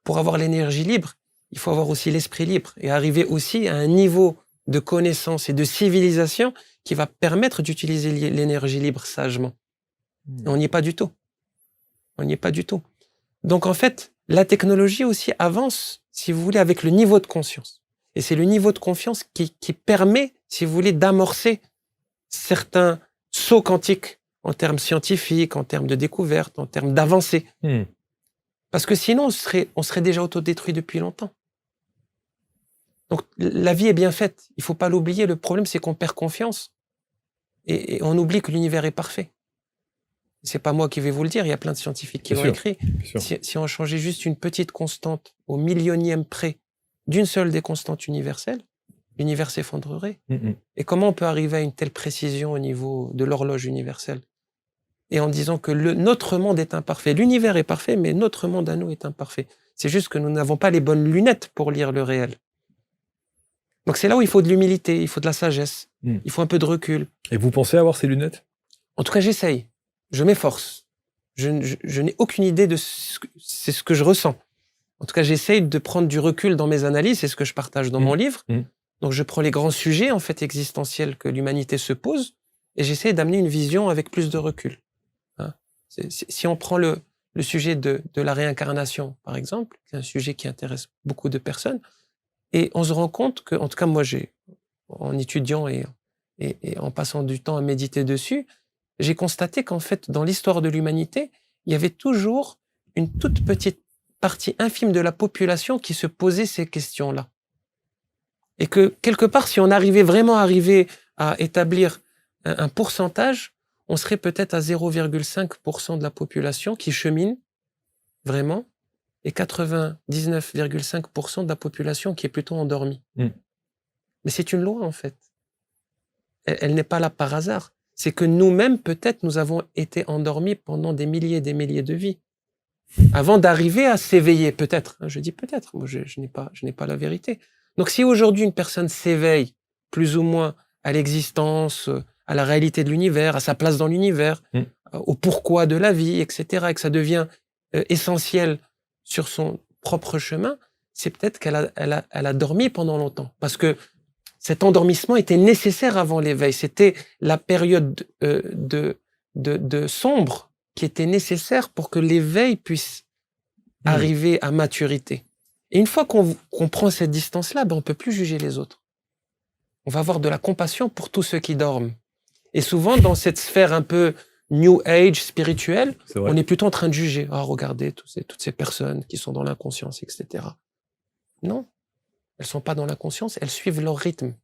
Pour avoir l'énergie libre, il faut avoir aussi l'esprit libre et arriver aussi à un niveau de connaissance et de civilisation qui va permettre d'utiliser l'énergie libre sagement. Et on n'y est pas du tout. On n'y est pas du tout. Donc en fait, la technologie aussi avance, si vous voulez, avec le niveau de conscience. Et c'est le niveau de confiance qui permet, si vous voulez, d'amorcer certains sauts quantiques en termes scientifiques, en termes de découverte, en termes d'avancée. Parce que sinon, on serait déjà autodétruit depuis longtemps. Donc, la vie est bien faite. Il faut pas l'oublier. Le problème, c'est qu'on perd confiance. Et on oublie que l'univers est parfait. C'est pas moi qui vais vous le dire. Il y a plein de scientifiques qui l'ont écrit. Si on changeait juste une petite constante au millionième près d'une seule des constantes universelles, l'univers s'effondrerait. Et comment on peut arriver à une telle précision au niveau de l'horloge universelle? Et en disant que notre monde est imparfait. L'univers est parfait, mais notre monde à nous est imparfait. C'est juste que nous n'avons pas les bonnes lunettes pour lire le réel. Donc c'est là où il faut de l'humilité, il faut de la sagesse, il faut un peu de recul. Et vous pensez avoir ces lunettes? En tout cas, j'essaye. Je m'efforce. Je n'ai aucune idée de c'est ce que je ressens. En tout cas, j'essaye de prendre du recul dans mes analyses, c'est ce que je partage dans mon livre. Donc je prends les grands sujets en fait existentiels que l'humanité se pose et j'essaie d'amener une vision avec plus de recul. Hein. Si on prend le sujet de la réincarnation, par exemple, c'est un sujet qui intéresse beaucoup de personnes, et on se rend compte que, en tout cas moi, en étudiant et en passant du temps à méditer dessus, j'ai constaté qu'en fait, dans l'histoire de l'humanité, il y avait toujours une toute petite partie infime de la population qui se posait ces questions-là. Et que, quelque part, si on arrivait vraiment à établir un pourcentage, on serait peut-être à 0,5% de la population qui chemine vraiment, et 99,5% de la population qui est plutôt endormie. Mais c'est une loi, en fait. Elle n'est pas là par hasard. C'est que nous-mêmes, peut-être, nous avons été endormis pendant des milliers et des milliers de vies. Avant d'arriver à s'éveiller, peut-être. Je dis peut-être, moi je n'ai pas la vérité. Donc si aujourd'hui une personne s'éveille plus ou moins à l'existence, à la réalité de l'univers, à sa place dans l'univers, au pourquoi de la vie, etc., et que ça devient essentiel sur son propre chemin, c'est peut-être qu'elle a dormi pendant longtemps. Parce que cet endormissement était nécessaire avant l'éveil. C'était la période de sombre qui était nécessaire pour que l'éveil puisse arriver à maturité. Et une fois qu'on prend cette distance-là, on ne peut plus juger les autres. On va avoir de la compassion pour tous ceux qui dorment. Et souvent, dans cette sphère un peu New Age spirituelle, on est plutôt en train de juger. Ah, regardez toutes ces personnes qui sont dans l'inconscience, etc. Non, elles sont pas dans l'inconscience, elles suivent leur rythme.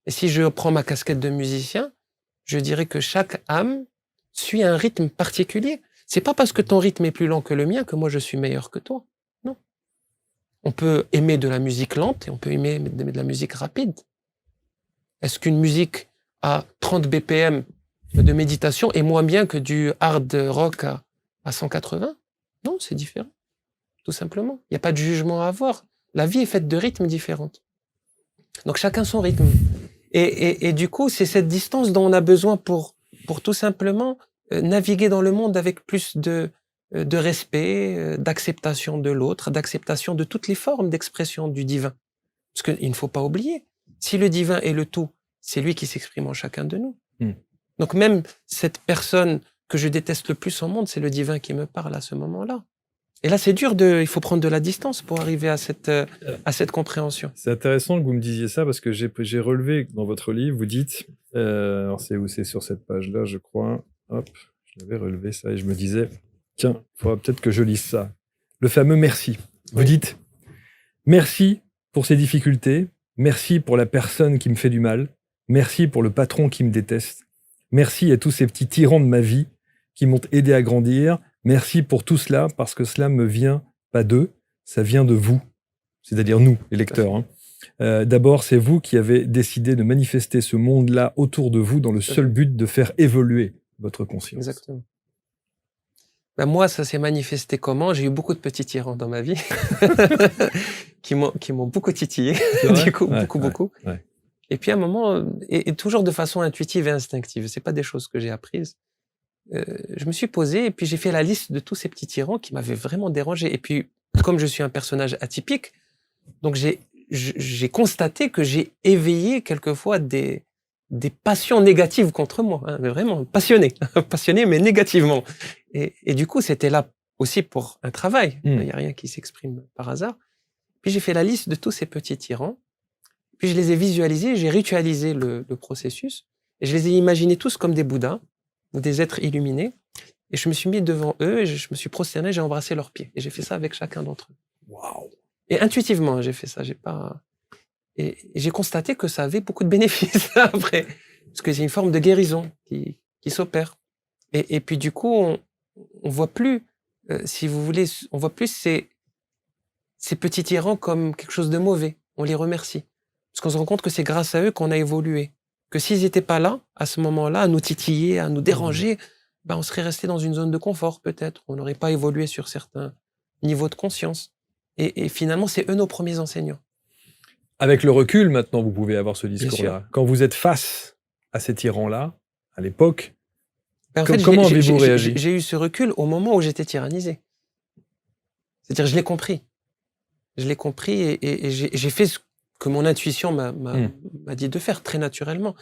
Et si je prends ma casquette de musicien, je dirais que chaque âme suit un rythme particulier. C'est pas parce que ton rythme est plus lent que le mien que moi je suis meilleur que toi. Non. On peut aimer de la musique lente et on peut aimer de la musique rapide. Est-ce qu'une musique à 30 BPM de méditation est moins bien que du hard rock à 180? Non, c'est différent. Tout simplement. Il n'y a pas de jugement à avoir. La vie est faite de rythmes différents. Donc chacun son rythme. Et du coup, c'est cette distance dont on a besoin pour tout simplement naviguer dans le monde avec plus de respect, d'acceptation de l'autre, d'acceptation de toutes les formes d'expression du divin. Parce qu'il ne faut pas oublier, si le divin est le tout, c'est lui qui s'exprime en chacun de nous. Donc même cette personne que je déteste le plus au monde, c'est le divin qui me parle à ce moment-là. Et là, c'est dur il faut prendre de la distance pour arriver à cette compréhension. C'est intéressant que vous me disiez ça parce que j'ai relevé dans votre livre, vous dites, alors c'est où, c'est sur cette page-là, je crois. Hop, je l'avais relevé ça et je me disais, tiens, il faudra peut-être que je lise ça. Le fameux merci. Vous dites, merci pour ces difficultés, merci pour la personne qui me fait du mal, merci pour le patron qui me déteste, merci à tous ces petits tyrans de ma vie qui m'ont aidé à grandir. Merci pour tout cela, parce que cela me vient pas d'eux, ça vient de vous, c'est-à-dire nous, les lecteurs. D'abord, c'est vous qui avez décidé de manifester ce monde-là autour de vous dans le seul but de faire évoluer votre conscience. Exactement. Moi, ça s'est manifesté comment? J'ai eu beaucoup de petits tyrans dans ma vie qui m'ont beaucoup titillé, du coup, beaucoup. Ouais. Et puis à un moment, et toujours de façon intuitive et instinctive, c'est pas des choses que j'ai apprises. Je me suis posé et puis j'ai fait la liste de tous ces petits tyrans qui m'avaient vraiment dérangé. Et puis, comme je suis un personnage atypique, donc j'ai constaté que j'ai éveillé quelquefois des passions négatives contre moi, mais vraiment passionné, mais négativement. Et du coup, c'était là aussi pour un travail. Il n'y a rien qui s'exprime par hasard. Puis j'ai fait la liste de tous ces petits tyrans Puis je les ai visualisés, j'ai ritualisé le processus, et je les ai imaginés tous comme des Bouddhas, ou des êtres illuminés, et je me suis mis devant eux, et je me suis prosterné, j'ai embrassé leurs pieds, et j'ai fait ça avec chacun d'entre eux. Waouh. Et intuitivement, j'ai fait ça, et j'ai constaté que ça avait beaucoup de bénéfices après, parce que c'est une forme de guérison qui s'opère. Et puis du coup, on voit plus, si vous voulez, on voit plus ces petits tyrans comme quelque chose de mauvais. On les remercie. Parce qu'on se rend compte que c'est grâce à eux qu'on a évolué. Que s'ils n'étaient pas là, à ce moment-là, à nous titiller, à nous déranger, on serait resté dans une zone de confort peut-être. On n'aurait pas évolué sur certains niveaux de conscience. Et finalement, c'est eux nos premiers enseignants. Avec le recul, maintenant, vous pouvez avoir ce sûr. discours-là. Quand vous êtes face à ces tyrans-là, à l'époque, En fait, comment avez-vous réagi ? J'ai eu ce recul au moment où j'étais tyrannisé. C'est-à-dire, je l'ai compris. Je l'ai compris et j'ai fait ce que mon intuition m'a dit de faire très naturellement.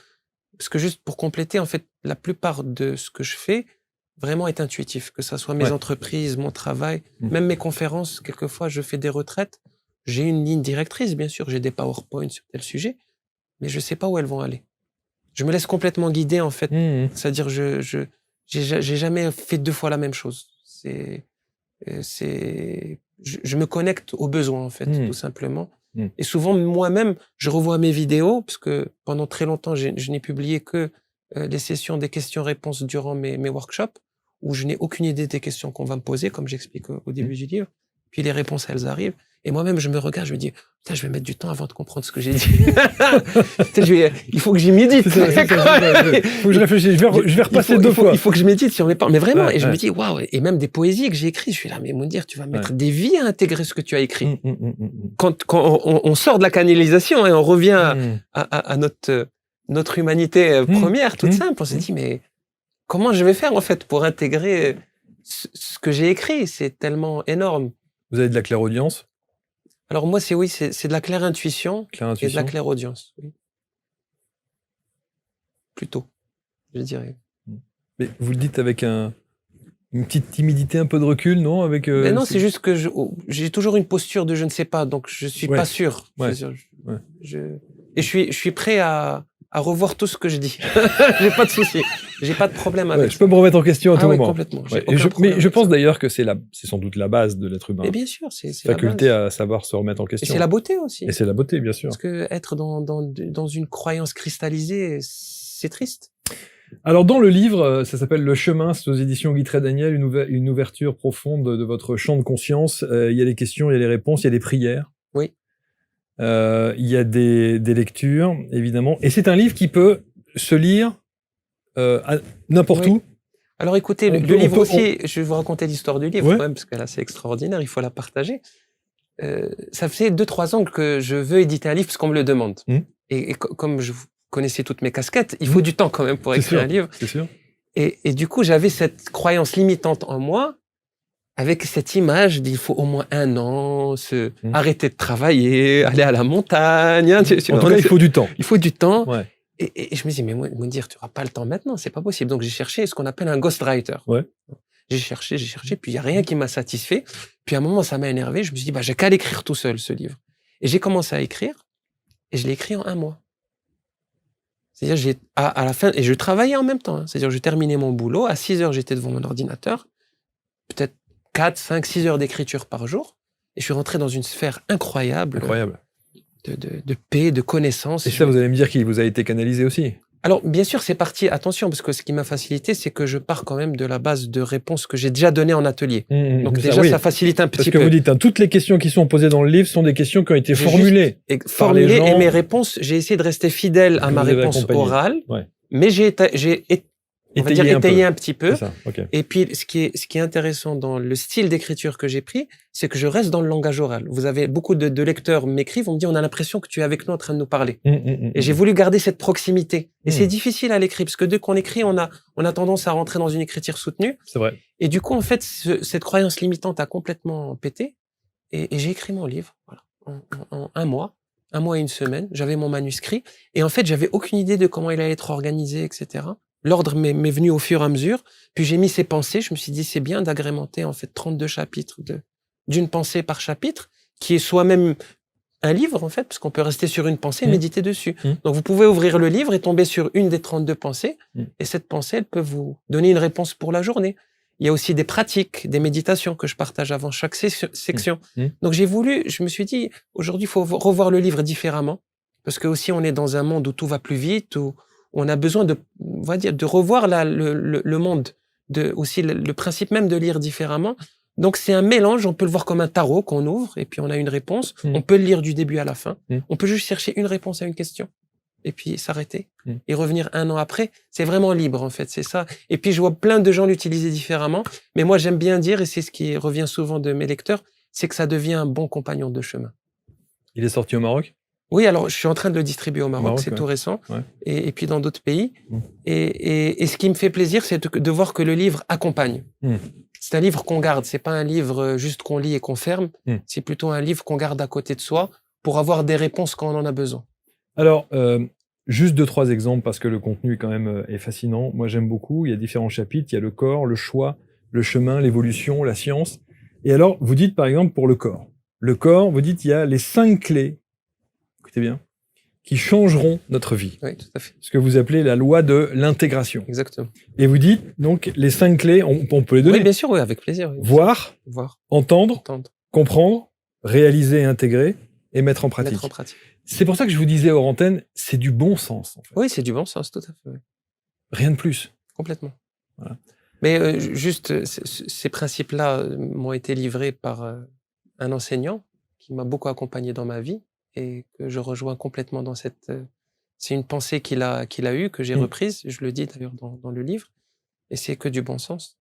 Parce que juste pour compléter, en fait, la plupart de ce que je fais vraiment est intuitif. Que ça soit mes entreprises, mon travail, même mes conférences. Quelquefois, je fais des retraites. J'ai une ligne directrice, bien sûr. J'ai des PowerPoints sur tel sujet. Mais je ne sais pas où elles vont aller. Je me laisse complètement guider, en fait. C'est-à-dire, j'ai jamais fait 2 fois la même chose. Je me connecte aux besoins, en fait, tout simplement. Et souvent, moi-même, je revois mes vidéos, parce que pendant très longtemps, je n'ai publié que les sessions des questions-réponses durant mes workshops, où je n'ai aucune idée des questions qu'on va me poser, comme j'explique au début du livre. Puis les réponses, elles arrivent. Et moi-même, je me regarde, je me dis, putain, je vais mettre du temps avant de comprendre ce que j'ai dit. Il faut que j'y médite. Il faut que je réfléchisse. Je vais repasser 2 fois. Il faut que je médite sur mes paroles. Mais vraiment, je me dis, waouh, et même des poésies que j'ai écrites, je suis là, mais Moundir, tu vas mettre des vies à intégrer ce que tu as écrit. Quand on sort de la canalisation et on revient à notre humanité première, toute simple, on se dit, mais comment je vais faire, en fait, pour intégrer ce que j'ai écrit? C'est tellement énorme. Vous avez de la clairaudience? Alors moi, c'est de la claire intuition et de la claire audience. Oui. Plutôt, je dirais. Mais vous le dites avec une petite timidité, un peu de recul, non? Mais non, c'est juste que j'ai toujours une posture de je ne sais pas, donc je suis pas sûr. Et je suis prêt à revoir tout ce que je dis. J'ai pas de souci. J'ai pas de problème avec ça. Je peux me remettre en question à tout moment. Complètement. Mais je pense d'ailleurs que c'est sans doute la base de l'être humain. Et bien sûr, c'est faculté à savoir se remettre en question. Et c'est la beauté aussi. Et c'est la beauté, bien sûr. Parce que être dans une croyance cristallisée, c'est triste. Alors dans le livre, ça s'appelle Le Chemin, c'est aux éditions Guy Trédaniel, une ouverture profonde de votre champ de conscience. Il y a des questions, il y a des réponses, il y a des prières. Oui. Il y a des lectures, évidemment. Et c'est un livre qui peut se lire n'importe où. Alors écoutez, le livre aussi, je vais vous raconter l'histoire du livre, quand même, parce que là, c'est extraordinaire, il faut la partager. Ça fait 2-3 ans que je veux éditer un livre, parce qu'on me le demande. Et comme je connaissais toutes mes casquettes, il faut du temps quand même pour écrire un livre. C'est sûr. Et du coup, j'avais cette croyance limitante en moi, avec cette image d'il faut au moins 1 an, arrêter de travailler, aller à la montagne. En tout cas, il faut du temps. Il faut du temps. Ouais. Et je me dis, mais Moundir, tu n'auras pas le temps maintenant, c'est pas possible. Donc j'ai cherché ce qu'on appelle un ghostwriter. Ouais. J'ai cherché, puis il n'y a rien qui m'a satisfait. Puis à un moment, ça m'a énervé. Je me suis dit, j'ai qu'à l'écrire tout seul, ce livre. Et j'ai commencé à écrire, et je l'ai écrit en 1 mois. C'est-à-dire, à la fin, et je travaillais en même temps. Hein. C'est-à-dire, je terminais mon boulot, à 6 heures, j'étais devant mon ordinateur, peut-être 4, 5, 6 heures d'écriture par jour, et je suis rentré dans une sphère incroyable. De paix, de connaissance. Et ça, vous allez me dire qu'il vous a été canalisé aussi. Alors, bien sûr, c'est parti, attention, parce que ce qui m'a facilité, c'est que je pars quand même de la base de réponses que j'ai déjà données en atelier. Donc déjà, ça facilite un petit peu. Parce que vous dites, toutes les questions qui sont posées dans le livre sont des questions qui ont été formulées. Formulées, et mes réponses, j'ai essayé de rester fidèle à ma réponse orale, mais j'ai étayé un petit peu. Et puis, ce qui est intéressant dans le style d'écriture que j'ai pris, c'est que je reste dans le langage oral. Vous avez beaucoup de lecteurs m'écrivent, on me dit, on a l'impression que tu es avec nous en train de nous parler. Et j'ai voulu garder cette proximité. Et c'est difficile à l'écrit, parce que dès qu'on écrit, on a tendance à rentrer dans une écriture soutenue. C'est vrai. Et du coup, en fait, cette croyance limitante a complètement pété. Et j'ai écrit mon livre, voilà, en 1 mois. 1 mois et 1 semaine. J'avais mon manuscrit. Et en fait, j'avais aucune idée de comment il allait être organisé, etc. L'ordre m'est venu au fur et à mesure. Puis j'ai mis ces pensées. Je me suis dit, c'est bien d'agrémenter en fait 32 chapitres d'une pensée par chapitre, qui est soi-même un livre, en fait, parce qu'on peut rester sur une pensée et Mmh. méditer dessus. Mmh. Donc, vous pouvez ouvrir le livre et tomber sur une des 32 pensées, et cette pensée, elle peut vous donner une réponse pour la journée. Il y a aussi des pratiques, des méditations que je partage avant chaque section. Donc, je me suis dit, aujourd'hui, il faut revoir le livre différemment, parce que aussi, on est dans un monde où tout va plus vite, où on a besoin on va dire, de revoir le monde, aussi le principe même de lire différemment. Donc, c'est un mélange, on peut le voir comme un tarot qu'on ouvre, et puis on a une réponse. On peut le lire du début à la fin. On peut juste chercher une réponse à une question, et puis s'arrêter, et revenir 1 an après. C'est vraiment libre, en fait, c'est ça. Et puis, je vois plein de gens l'utiliser différemment, mais moi, j'aime bien dire, et c'est ce qui revient souvent de mes lecteurs, c'est que ça devient un bon compagnon de chemin. Il est sorti au Maroc? Oui, alors je suis en train de le distribuer au Maroc, c'est ouais. tout récent, Ouais. et puis dans d'autres pays. Et ce qui me fait plaisir, c'est de voir que le livre accompagne. C'est un livre qu'on garde, c'est pas un livre juste qu'on lit et qu'on ferme, c'est plutôt un livre qu'on garde à côté de soi pour avoir des réponses quand on en a besoin. Alors, juste 2-3 exemples, parce que le contenu quand même est fascinant. Moi, j'aime beaucoup. Il y a différents chapitres. Il y a le corps, le choix, le chemin, l'évolution, la science. Et alors, vous dites par exemple pour le corps. Le corps, vous dites il y a les 5 clés, écoutez bien, qui changeront notre vie. Oui, tout à fait. Ce que vous appelez la loi de l'intégration. Exactement. Et vous dites, donc, les 5 clés, on peut les donner. Oui, bien sûr, oui, avec plaisir. Oui. Voir, entendre, comprendre, réaliser et intégrer, et mettre en pratique. Mettre en pratique. C'est pour ça que je vous disais hors antenne, c'est du bon sens. En fait. Oui, c'est du bon sens, tout à fait. Oui. Rien de plus. Complètement. Voilà. Mais juste, ces principes-là m'ont été livrés par un enseignant qui m'a beaucoup accompagné dans ma vie et que je rejoins complètement dans cette... c'est une pensée qu'il a eue, que j'ai reprise, je le dis d'ailleurs dans le livre, et c'est que du bon sens.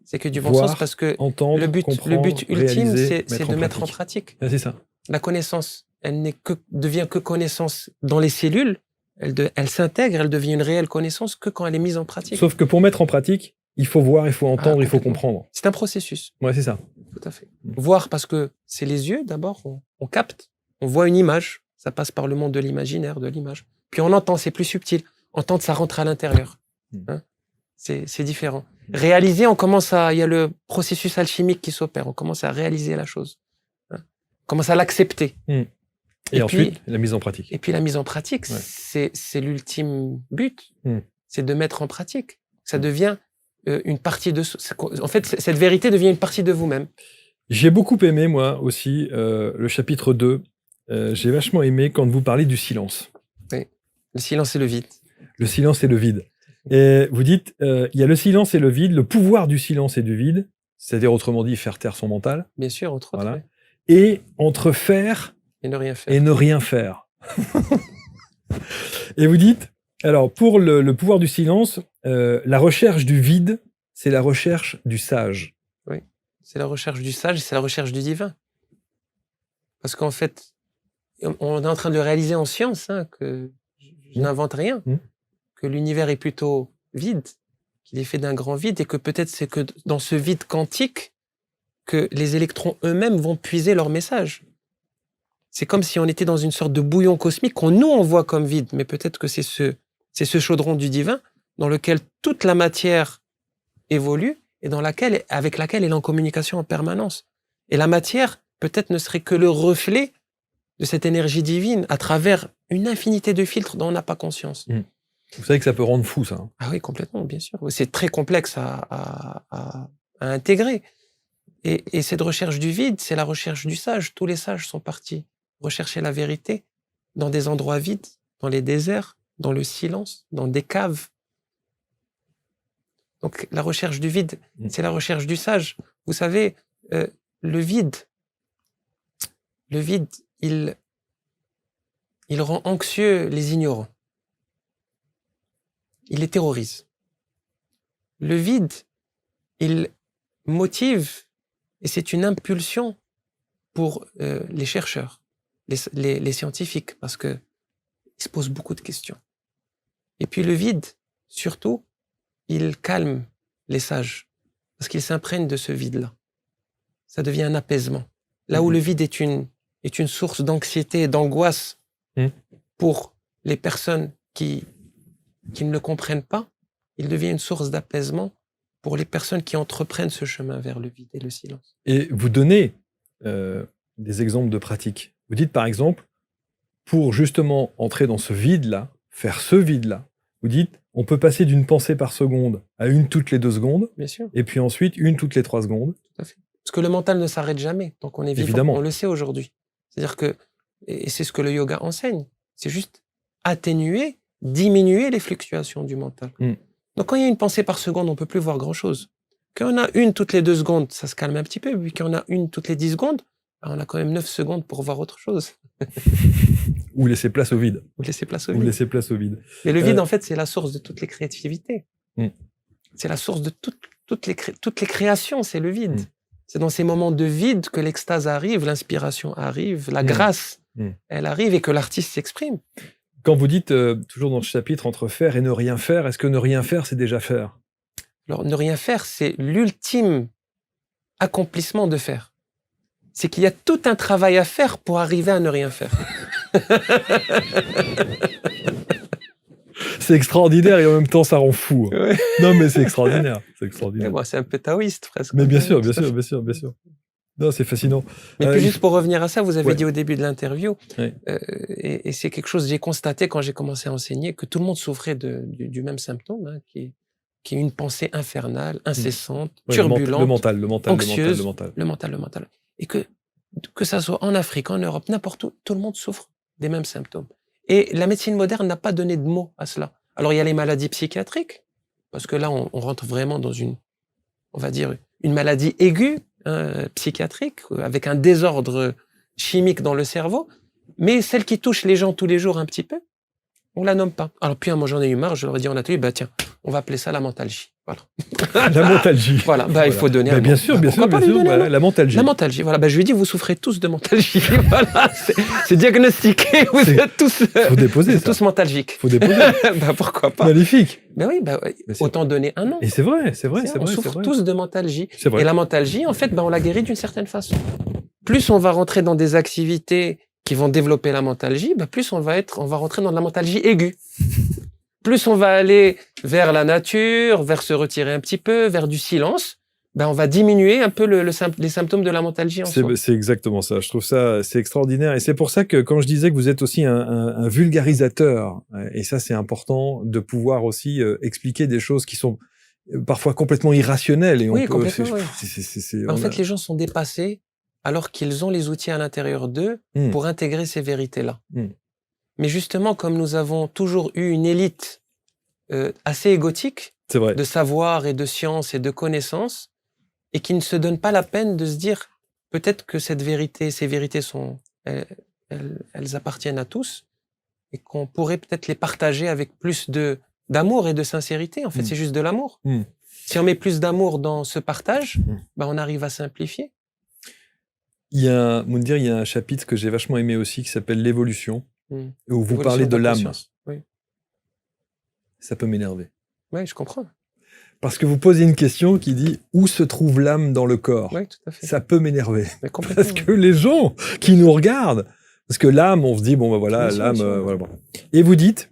C'est que du bon sens parce que entendre, le but ultime, c'est de mettre en pratique. Ah, c'est ça. La connaissance, elle devient que connaissance dans les cellules, elle s'intègre, elle devient une réelle connaissance que quand elle est mise en pratique. Sauf que pour mettre en pratique, il faut voir, il faut entendre, il faut comprendre. C'est un processus. Ouais, c'est ça. Tout à fait. Voir parce que c'est les yeux d'abord, on capte, on voit une image, ça passe par le monde de l'imaginaire, de l'image. Puis on entend, c'est plus subtil. Entendre, ça rentre à l'intérieur. Hein, c'est différent. Réaliser, il y a le processus alchimique qui s'opère, on commence à réaliser la chose. Hein, on commence à l'accepter. Et ensuite, puis, la mise en pratique. Et puis la mise en pratique, c'est l'ultime but. C'est de mettre en pratique. Ça devient une partie de... En fait, cette vérité devient une partie de vous-même. J'ai beaucoup aimé, moi aussi, le chapitre 2. J'ai vachement aimé quand vous parlez du silence. Oui, le silence et le vide. Le silence et le vide. Et vous dites, il y a le silence et le vide, le pouvoir du silence et du vide, c'est-à-dire autrement dit, faire taire son mental. Bien sûr, entre autres. Voilà. Et entre faire et ne rien faire. Et ne rien faire. Et vous dites, alors pour le pouvoir du silence, la recherche du vide, c'est la recherche du sage. Oui, c'est la recherche du sage, c'est la recherche du divin. Parce qu'en fait, on est en train de le réaliser en science, hein, que je n'invente rien, que l'univers est plutôt vide, qu'il est fait d'un grand vide, et que peut-être c'est que dans ce vide quantique que les électrons eux-mêmes vont puiser leur message. C'est comme si on était dans une sorte de bouillon cosmique qu'on on voit comme vide, mais peut-être que c'est ce chaudron du divin dans lequel toute la matière évolue et avec laquelle elle est en communication en permanence. Et la matière, peut-être, ne serait que le reflet de cette énergie divine à travers une infinité de filtres dont on n'a pas conscience. Vous savez que ça peut rendre fou, ça. Hein. Ah oui, complètement, bien sûr. C'est très complexe à intégrer. Et cette recherche du vide, c'est la recherche du sage. Tous les sages sont partis rechercher la vérité dans des endroits vides, dans les déserts, dans le silence, dans des caves. Donc la recherche du vide, c'est la recherche du sage. Vous savez, le vide, il rend anxieux les ignorants. Il les terrorise. Le vide, il motive, et c'est une impulsion pour les chercheurs, les scientifiques, parce qu'ils se posent beaucoup de questions. Et puis le vide, surtout, il calme les sages, parce qu'ils s'imprègnent de ce vide-là. Ça devient un apaisement. Là où le vide est une source d'anxiété et d'angoisse pour les personnes qui ne le comprennent pas, il devient une source d'apaisement pour les personnes qui entreprennent ce chemin vers le vide et le silence. Et vous donnez des exemples de pratiques. Vous dites par exemple, pour justement entrer dans ce vide-là, faire ce vide-là, vous dites, on peut passer d'une pensée par seconde à une toutes les 2 secondes, Bien sûr, et puis ensuite une toutes les 3 secondes. tout à fait. Parce que le mental ne s'arrête jamais tant qu'on est vivant. Évidemment. On le sait aujourd'hui. C'est-à-dire que, et c'est ce que le yoga enseigne, c'est juste atténuer, diminuer les fluctuations du mental. Mm. Donc quand il y a une pensée par seconde, on peut plus voir grand-chose. Quand on a une toutes les 2 secondes, ça se calme un petit peu. Puis quand on a une toutes les 10 secondes, ben, on a quand même 9 secondes pour voir autre chose. Ou laisser place au vide. Ou laisser place au Ou vide. laisser place au vide. Mais le vide, en fait, c'est la source de toutes les créativités. Mm. C'est la source de toutes les créations, c'est le vide. Mm. C'est dans ces moments de vide que l'extase arrive, l'inspiration arrive, la grâce, elle arrive et que l'artiste s'exprime. Quand vous dites, toujours dans ce chapitre, entre faire et ne rien faire, est-ce que ne rien faire, c'est déjà faire? Alors, ne rien faire, c'est l'ultime accomplissement de faire. C'est qu'il y a tout un travail à faire pour arriver à ne rien faire. C'est extraordinaire et en même temps, ça rend fou. Ouais. Non, mais c'est extraordinaire. C'est Mais extraordinaire. bon, c'est un peu taoïste, presque. Mais bien sûr, bien sûr, bien sûr, bien sûr. Non, c'est fascinant. Mais puis juste pour revenir à ça, vous avez Ouais. dit au début de l'interview, Ouais. et c'est quelque chose que j'ai constaté quand j'ai commencé à enseigner, que tout le monde souffrait du même symptôme, hein, qui est une pensée infernale, incessante, Ouais, turbulente, le mental, anxieuse. le mental. le mental. Et que ça soit en Afrique, en Europe, n'importe où, tout le monde souffre des mêmes symptômes. Et la médecine moderne n'a pas donné de mots à cela. Alors il y a les maladies psychiatriques, parce que là on rentre vraiment dans on va dire, une maladie aiguë, psychiatrique, avec un désordre chimique dans le cerveau, mais celle qui touche les gens tous les jours un petit peu, on la nomme pas. Alors puis moi j'en ai eu marre, je leur ai dit en atelier, bah tiens, on va appeler ça la mentalgie. Voilà. La mentalgie. Voilà, bah il faut donner un nom. Bien sûr, bien sûr, Pourquoi pas bien lui sûr. donner un Voilà, nom ? la mentalgie. La mentalgie, voilà. Bah, je lui ai dit, vous souffrez tous de mentalgie. Voilà, c'est diagnostiqué. Vous êtes tous, Faut déposer vous êtes ça. tous mentalgiques. Faut déposer. Bah, pourquoi pas. Magnifique. Ben oui, bah, Mais c'est- autant donner un nom. Et c'est vrai, c'est vrai, C'est c'est on vrai. souffre c'est vrai. tous de mentalgie. C'est vrai. Et la mentalgie, en fait, ben, on la guérit d'une certaine façon. Plus on va rentrer dans des activités qui vont développer la mentalgie, ben, plus on va rentrer dans de la mentalgie aiguë. Plus on va aller vers la nature, vers se retirer un petit peu, vers du silence, ben, on va diminuer un peu les symptômes de la mentalgie en soi. C'est exactement ça. Je trouve ça, c'est extraordinaire. Et c'est pour ça que quand je disais que vous êtes aussi un vulgarisateur, et ça c'est important de pouvoir aussi expliquer des choses qui sont parfois complètement irrationnelles. Et Oui, on peut, complètement, c'est- oui. c'est- En on fait, a- les gens sont dépassés alors qu'ils ont les outils à l'intérieur d'eux Mm. pour intégrer ces vérités-là. Mm. Mais justement, comme nous avons toujours eu une élite assez égotique c'est vrai. de savoir et de science et de connaissances, et qui ne se donne pas la peine de se dire peut-être que ces vérités elles appartiennent à tous, et qu'on pourrait peut-être les partager avec plus d'amour et de sincérité. En fait, Mm. c'est juste de l'amour. Mm. Si on met plus d'amour dans ce partage, Mm. ben on arrive à simplifier. Moundir, il y a un chapitre que j'ai vachement aimé aussi qui s'appelle l'évolution, Mm. où vous Évolution parlez de la l'âme. conscience. Oui. Ça peut m'énerver. Oui, je comprends. Parce que vous posez une question qui dit où se trouve l'âme dans le corps. Oui, tout à fait. Ça peut m'énerver. Mais complètement. Parce que les gens qui nous regardent, parce que l'âme, on se dit, bon, ben voilà, Bien sûr, l'âme, bien sûr. voilà, bon. Et vous dites,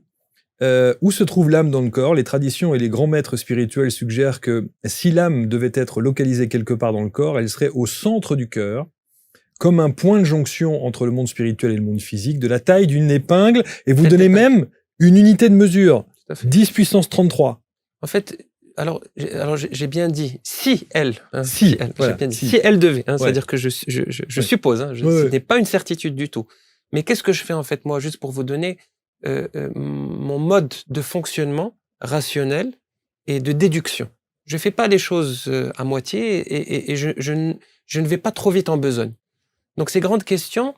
où se trouve l'âme dans le corps? Les traditions et les grands maîtres spirituels suggèrent que si l'âme devait être localisée quelque part dans le corps, elle serait au centre du cœur, comme un point de jonction entre le monde spirituel et le monde physique, de la taille d'une épingle, et vous Cette donnez épingle. même une unité de mesure, Tout à fait. 10 puissance 33. En fait, alors j'ai bien dit, si elle, hein, Si, elle, voilà, j'ai bien dit, si. si elle devait, hein, Ouais. c'est-à-dire que je Ouais. suppose, hein, Ouais, ce ouais. n'est pas une certitude du tout. Mais qu'est-ce que je fais en fait, moi, juste pour vous donner mon mode de fonctionnement rationnel et de déduction. Je fais pas les choses à moitié et je ne vais pas trop vite en besogne. Donc ces grandes questions,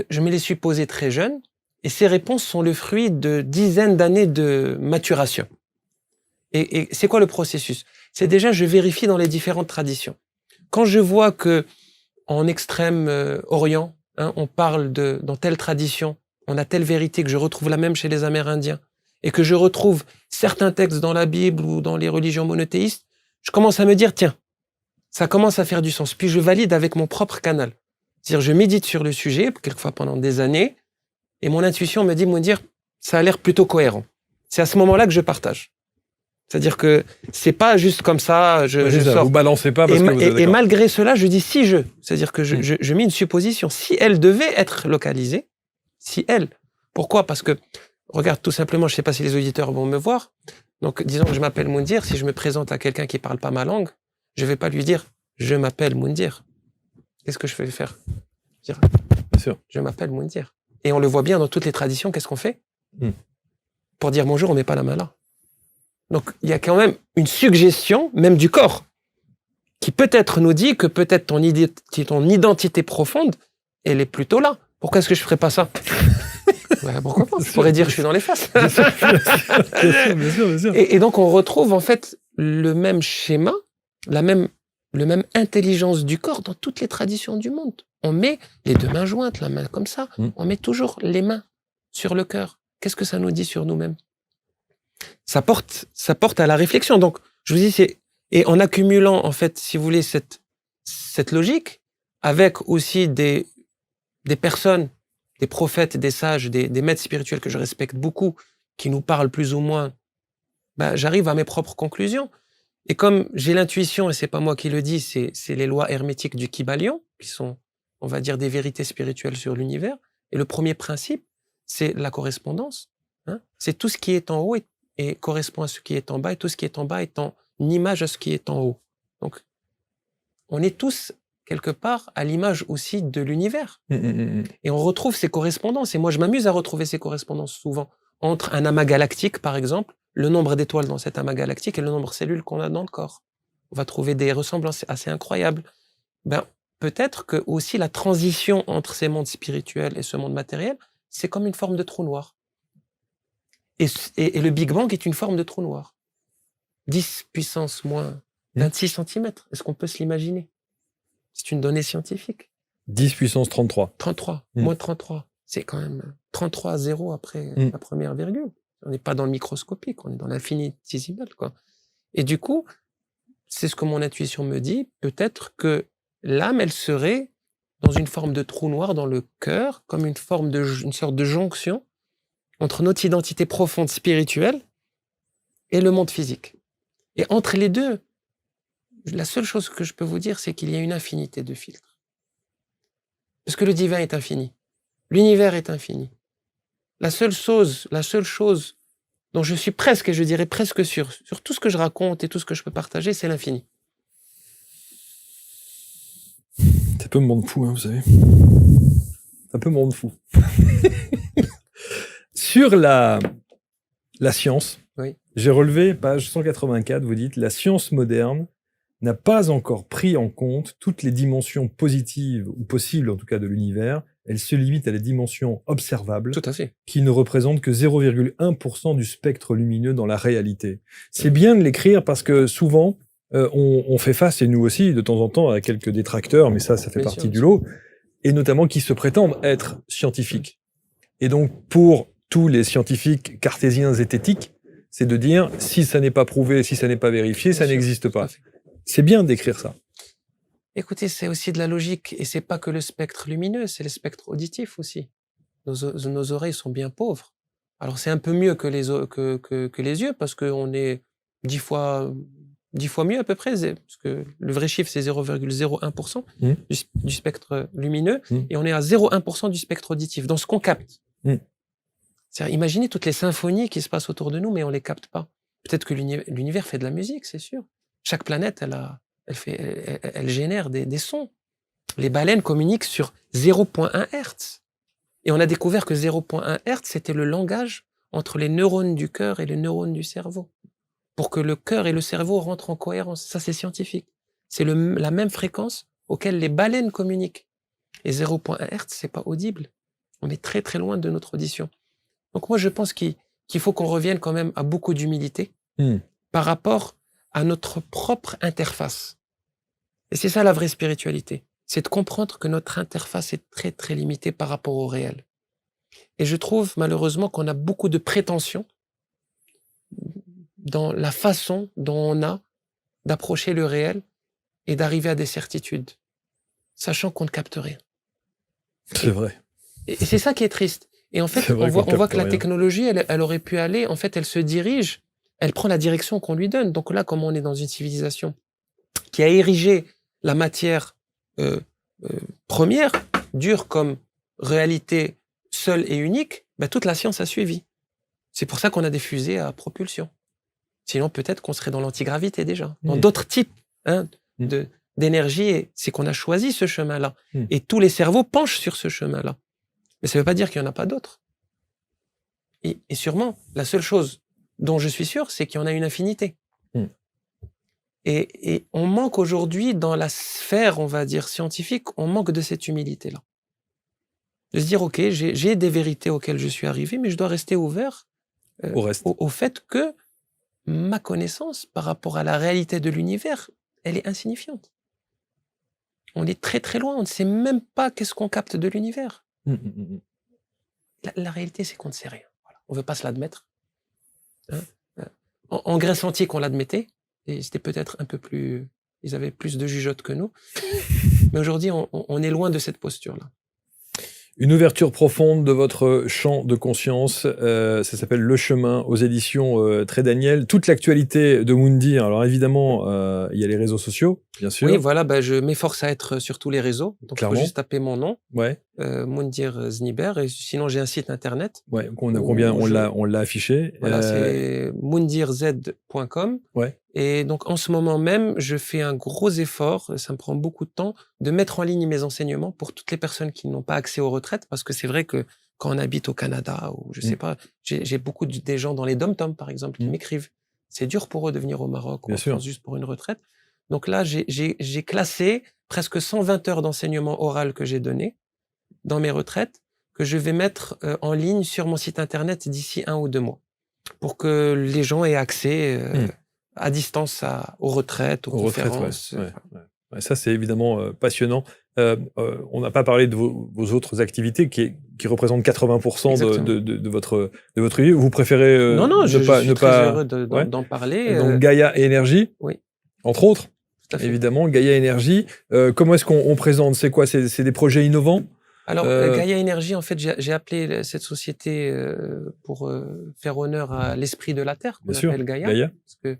je me les suis posées très jeune, et ces réponses sont le fruit de dizaines d'années de maturation. Et c'est quoi le processus? C'est déjà, je vérifie dans les différentes traditions. Quand je vois que en Extrême-Orient, hein, on parle dans telle tradition, on a telle vérité, que je retrouve la même chez les Amérindiens, et que je retrouve certains textes dans la Bible ou dans les religions monothéistes, je commence à me dire, tiens, ça commence à faire du sens. Puis je valide avec mon propre canal. C'est-à-dire, je médite sur le sujet, quelquefois pendant des années, et mon intuition me dit, ça a l'air plutôt cohérent. C'est à ce moment-là que je partage. C'est-à-dire que c'est pas juste comme ça, je Ça, sors. vous balancez pas parce que vous êtes Et d'accord. malgré cela, je dis si je. C'est-à-dire que je mets une supposition. Si elle devait être localisée, si elle. Pourquoi? Parce que, regarde, tout simplement, je sais pas si les auditeurs vont me voir. Donc, disons que je m'appelle Moundir. Si je me présente à quelqu'un qui parle pas ma langue, je vais pas lui dire je m'appelle Moundir. Qu'est-ce que je vais faire? Dire, Bien sûr. je m'appelle Moundir. Et on le voit bien dans toutes les traditions, qu'est-ce qu'on fait? Pour dire bonjour, on met pas la main là. Donc, il y a quand même une suggestion, même du corps, qui peut-être nous dit que peut-être ton identité profonde, elle est plutôt là. Pourquoi est-ce que je ferais pas ça? Pourquoi pas? Je pourrais dire je suis dans les faces. Bien sûr. Et donc, on retrouve en fait le même schéma, le même intelligence du corps dans toutes les traditions du monde. On met les deux mains jointes, la main comme ça. On met toujours les mains sur le cœur. Qu'est-ce que ça nous dit sur nous-mêmes? Ça porte à la réflexion. Donc, je vous dis, et en accumulant, en fait, si vous voulez, cette logique, avec aussi des personnes, des prophètes, des sages, des maîtres spirituels que je respecte beaucoup, qui nous parlent plus ou moins, j'arrive à mes propres conclusions. Et comme j'ai l'intuition, et c'est pas moi qui le dis, c'est les lois hermétiques du Kybalion, qui sont, on va dire, des vérités spirituelles sur l'univers. Et le premier principe, c'est la correspondance. C'est tout ce qui est en haut et correspond à ce qui est en bas, et tout ce qui est en bas est en image à ce qui est en haut. Donc, on est tous, quelque part, à l'image aussi de l'univers. Et on retrouve ces correspondances. Et moi, je m'amuse à retrouver ces correspondances souvent. Entre un amas galactique, par exemple, le nombre d'étoiles dans cet amas galactique et le nombre de cellules qu'on a dans le corps. On va trouver des ressemblances assez incroyables. Peut-être que aussi la transition entre ces mondes spirituels et ce monde matériel, c'est comme une forme de trou noir. Et le Big Bang est une forme de trou noir. 10 puissance moins 26 cm. Est-ce qu'on peut se l'imaginer? C'est une donnée scientifique. 10 puissance 33. 33, moins 33. C'est quand même 33 zéros après la première virgule. On n'est pas dans le microscopique, on est dans l'infinitésimal, quoi. Et du coup, c'est ce que mon intuition me dit. Peut-être que l'âme, elle serait dans une forme de trou noir dans le cœur, comme une sorte de jonction entre notre identité profonde spirituelle et le monde physique. Et entre les deux, la seule chose que je peux vous dire, c'est qu'il y a une infinité de filtres. Parce que le divin est infini. L'univers est infini. La seule chose dont je suis presque, et je dirais presque sûr, sur tout ce que je raconte et tout ce que je peux partager, c'est l'infini. Ça peut me rendre fou, vous savez. Ça peut me rendre fou. Sur la science, oui. J'ai relevé, page 184, vous dites « La science moderne n'a pas encore pris en compte toutes les dimensions positives, ou possibles en tout cas de l'univers. Elle se limite à la dimension observable, tout à fait, qui ne représente que 0,1% du spectre lumineux dans la réalité. » C'est bien de l'écrire parce que souvent, on fait face, et nous aussi, de temps en temps, à quelques détracteurs, mais ça fait bien partie du lot, et notamment qui se prétendent être scientifiques. Et donc, pour tous les scientifiques cartésiens zététiques, c'est de dire, si ça n'est pas prouvé, si ça n'est pas vérifié, ça n'existe pas. C'est bien d'écrire ça. Écoutez, c'est aussi de la logique, et c'est pas que le spectre lumineux, c'est le spectre auditif aussi. Nos oreilles sont bien pauvres. Alors c'est un peu mieux que les yeux, parce qu'on est 10 fois mieux à peu près, parce que le vrai chiffre c'est 0,01% du spectre lumineux, et on est à 0,1% du spectre auditif, dans ce qu'on capte. C'est-à-dire, imaginez toutes les symphonies qui se passent autour de nous, mais on les capte pas. Peut-être que l'univers fait de la musique, c'est sûr. Chaque planète, elle génère des sons. Les baleines communiquent sur 0,1 Hz. Et on a découvert que 0,1 Hz, c'était le langage entre les neurones du cœur et les neurones du cerveau. Pour que le cœur et le cerveau rentrent en cohérence. Ça, c'est scientifique. C'est la même fréquence auquel les baleines communiquent. Et 0,1 Hz, c'est pas audible. On est très très loin de notre audition. Donc moi, je pense qu'il faut qu'on revienne quand même à beaucoup d'humilité par rapport à notre propre interface. Et c'est ça la vraie spiritualité. C'est de comprendre que notre interface est très très limitée par rapport au réel. Et je trouve malheureusement qu'on a beaucoup de prétentions dans la façon dont on a d'approcher le réel et d'arriver à des certitudes, sachant qu'on ne capte rien. C'est vrai. Et c'est ça qui est triste. Et en fait, on voit que la technologie, elle aurait pu aller, en fait, elle se dirige elle prend la direction qu'on lui donne. Donc là, comme on est dans une civilisation qui a érigé la matière première, dure comme réalité seule et unique, ben, toute la science a suivi. C'est pour ça qu'on a des fusées à propulsion. Sinon, peut-être qu'on serait dans l'antigravité déjà, dans d'autres types d'énergie. Et c'est qu'on a choisi ce chemin-là. Et tous les cerveaux penchent sur ce chemin-là. Mais ça ne veut pas dire qu'il n'y en a pas d'autres. Et sûrement, la seule chose dont je suis sûr, c'est qu'il y en a une infinité. Et on manque aujourd'hui, dans la sphère, on va dire, scientifique, on manque de cette humilité-là. De se dire, OK, j'ai des vérités auxquelles je suis arrivé, mais je dois rester ouvert au fait que ma connaissance par rapport à la réalité de l'univers, elle est insignifiante. On est très très loin, on ne sait même pas qu'est-ce qu'on capte de l'univers. La réalité, c'est qu'on ne sait rien. Voilà. On ne veut pas se l'admettre. En Grèce antique, on l'admettait, et c'était peut-être un peu plus... Ils avaient plus de jugeote que nous. Mais aujourd'hui, on est loin de cette posture-là. Une ouverture profonde de votre champ de conscience, ça s'appelle Le Chemin, aux éditions Très Daniel. Toute l'actualité de Moundir, alors évidemment, il y a les réseaux sociaux, bien sûr. Oui, voilà, je m'efforce à être sur tous les réseaux. Donc, il faut juste taper mon nom, Moundir Zniber, et sinon j'ai un site internet. Ouais, on l'a affiché. Voilà, c'est moundirz.com. Ouais. Et donc, en ce moment même, je fais un gros effort, ça me prend beaucoup de temps, de mettre en ligne mes enseignements pour toutes les personnes qui n'ont pas accès aux retraites, parce que c'est vrai que quand on habite au Canada, ou je sais pas, j'ai beaucoup des gens dans les dom-toms, par exemple, qui m'écrivent. C'est dur pour eux de venir au Maroc, ou en France, juste pour une retraite. Donc là, j'ai classé presque 120 heures d'enseignement oral que j'ai donné dans mes retraites, que je vais mettre en ligne sur mon site internet d'ici 1 ou 2 mois, pour que les gens aient accès à distance aux retraites, aux conférences. Ouais, ça, c'est évidemment passionnant. On n'a pas parlé de vos autres activités qui représentent 80% de votre vie. Vous préférez non, je suis très heureux d'en parler. Donc Gaïa Énergie, entre autres, évidemment, Gaïa Énergie. Comment est-ce qu'on présente? C'est quoi? C'est des projets innovants? Alors, Gaïa Énergie, en fait, j'ai appelé cette société pour faire honneur à l'esprit de la Terre, qu'on appelle Gaïa. Parce que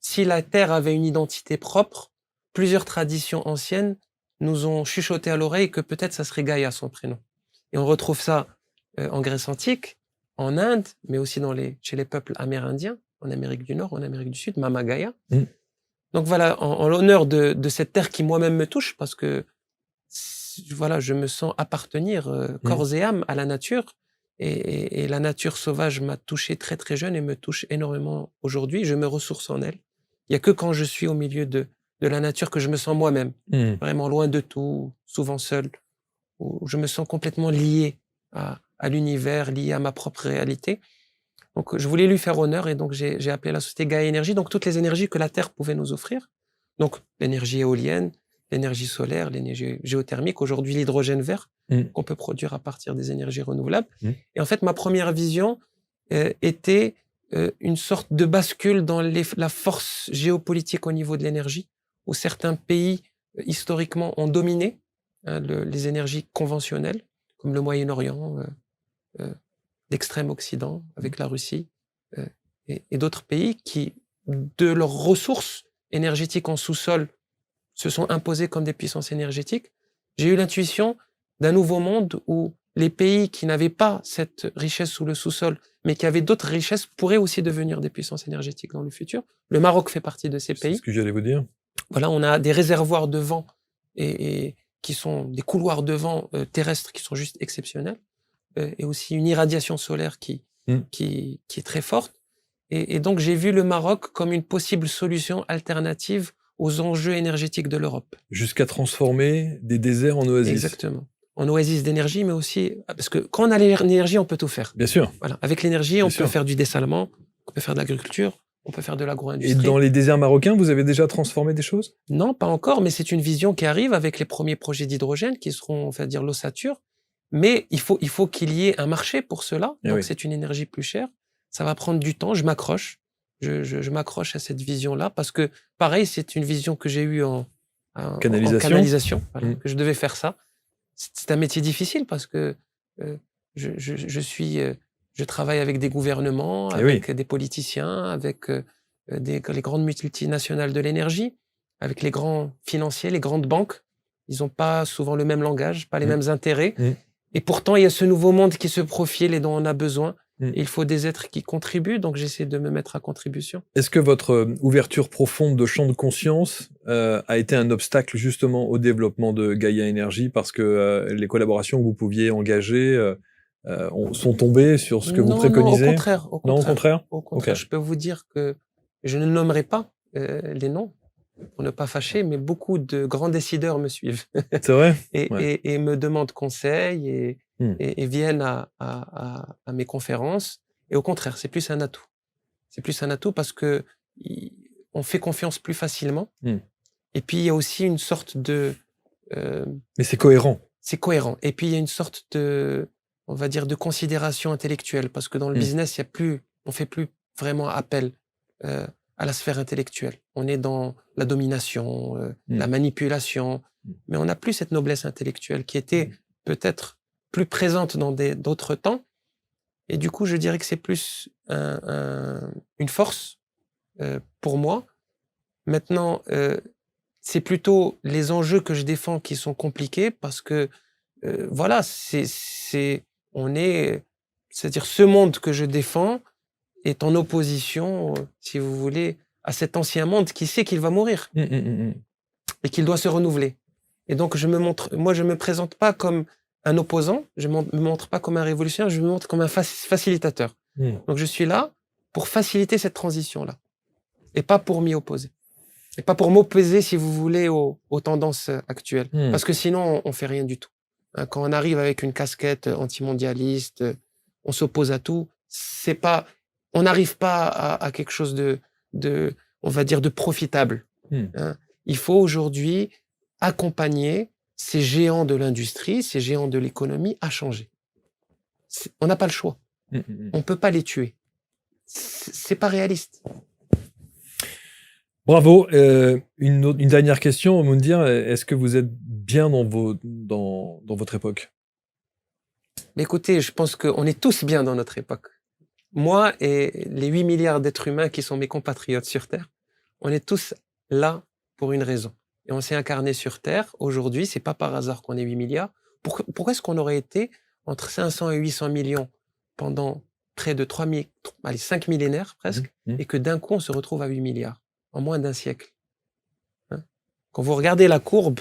si la Terre avait une identité propre, plusieurs traditions anciennes nous ont chuchoté à l'oreille que peut-être ça serait Gaïa, son prénom. Et on retrouve ça en Grèce antique, en Inde, mais aussi chez les peuples amérindiens, en Amérique du Nord, en Amérique du Sud, Mama Gaïa. Donc voilà, en l'honneur de cette terre qui moi-même me touche, parce que voilà, je me sens appartenir corps et âme à la nature, et la nature sauvage m'a touché très très jeune et me touche énormément aujourd'hui. Je me ressource en elle. Il n'y a que quand je suis au milieu de la nature que je me sens moi-même, vraiment loin de tout, souvent seul, où je me sens complètement lié à l'univers, lié à ma propre réalité. Donc je voulais lui faire honneur, et donc j'ai appelé la société Gaïa Énergie, donc toutes les énergies que la Terre pouvait nous offrir. Donc l'énergie éolienne, l'énergie solaire, l'énergie géothermique, aujourd'hui l'hydrogène vert, qu'on peut produire à partir des énergies renouvelables. Et en fait, ma première vision était une sorte de bascule dans la force géopolitique au niveau de l'énergie, où certains pays, historiquement, ont dominé les énergies conventionnelles, comme le Moyen-Orient, l'extrême Occident, avec la Russie, et d'autres pays qui, de leurs ressources énergétiques en sous-sol, se sont imposés comme des puissances énergétiques. J'ai eu l'intuition d'un nouveau monde où les pays qui n'avaient pas cette richesse sous le sous-sol, mais qui avaient d'autres richesses, pourraient aussi devenir des puissances énergétiques dans le futur. Le Maroc fait partie de ces pays. C'est ce que j'allais vous dire. Voilà, on a des réservoirs de vent et qui sont des couloirs de vent terrestres qui sont juste exceptionnels, et aussi une irradiation solaire qui est très forte. Et donc, j'ai vu le Maroc comme une possible solution alternative aux enjeux énergétiques de l'Europe. Jusqu'à transformer des déserts en oasis. Exactement. En oasis d'énergie, mais aussi... Parce que quand on a l'énergie, on peut tout faire. Bien sûr. Voilà. Avec l'énergie, on peut faire du dessalement, on peut faire de l'agriculture, on peut faire de l'agro-industrie. Et dans les déserts marocains, vous avez déjà transformé des choses? Non, pas encore, mais c'est une vision qui arrive avec les premiers projets d'hydrogène qui seront, on va dire, l'ossature. Mais il faut qu'il y ait un marché pour cela. Donc, c'est une énergie plus chère. Ça va prendre du temps. Je m'accroche. Je m'accroche à cette vision-là parce que, pareil, c'est une vision que j'ai eue en canalisation, voilà, que je devais faire ça. C'est un métier difficile parce que je suis Je travaille avec des gouvernements, Eh avec des politiciens, avec les grandes multinationales de l'énergie, avec les grands financiers, les grandes banques. Ils n'ont pas souvent le même langage, pas les mêmes intérêts. Et pourtant, il y a ce nouveau monde qui se profile et dont on a besoin. Et il faut des êtres qui contribuent, donc j'essaie de me mettre à contribution. Est-ce que votre ouverture profonde de champ de conscience a été un obstacle justement au développement de Gaïa Énergie parce que les collaborations que vous pouviez engager sont tombées sur ce que vous préconisez? Non, au contraire. Non, au contraire. Au contraire, Okay. je peux vous dire que je ne nommerai pas les noms pour ne pas fâcher, mais beaucoup de grands décideurs me suivent. C'est vrai? et me demandent conseil et viennent à mes conférences. Et au contraire, c'est plus un atout. C'est plus un atout parce que on fait confiance plus facilement. Et puis, il y a aussi une sorte de... Mais c'est cohérent. C'est cohérent. Et puis, il y a une sorte de, on va dire, de considération intellectuelle parce que dans le business, on fait plus vraiment appel à la sphère intellectuelle. On est dans la domination, la manipulation, mais on n'a plus cette noblesse intellectuelle qui était peut-être plus présente dans d'autres temps. Et du coup, je dirais que c'est plus une force pour moi. Maintenant, c'est plutôt les enjeux que je défends qui sont compliqués parce que, voilà, c'est-à-dire ce monde que je défends est en opposition, si vous voulez, à cet ancien monde qui sait qu'il va mourir et qu'il doit se renouveler. Et donc, je me présente pas comme un opposant, je me montre pas comme un révolutionnaire, je me montre comme un facilitateur. Donc, je suis là pour faciliter cette transition-là et pas pour m'y opposer. Et pas pour m'opposer, si vous voulez, aux tendances actuelles. Parce que sinon, on fait rien du tout. Quand on arrive avec une casquette antimondialiste, on s'oppose à tout, on n'arrive pas à quelque chose on va dire, de profitable. Il faut aujourd'hui accompagner ces géants de l'industrie, ces géants de l'économie à changer. On n'a pas le choix. On peut pas les tuer. C'est pas réaliste. Bravo. Une dernière question, Moundir. Est-ce que vous êtes bien dans votre époque? Mais écoutez, je pense qu'on est tous bien dans notre époque. Moi et les 8 milliards d'êtres humains qui sont mes compatriotes sur Terre, on est tous là pour une raison. Et on s'est incarné sur Terre. Aujourd'hui, c'est pas par hasard qu'on est 8 milliards. Pourquoi est-ce qu'on aurait été entre 500 et 800 millions pendant près de 5 millénaires presque, et que d'un coup, on se retrouve à 8 milliards en moins d'un siècle? Quand vous regardez la courbe,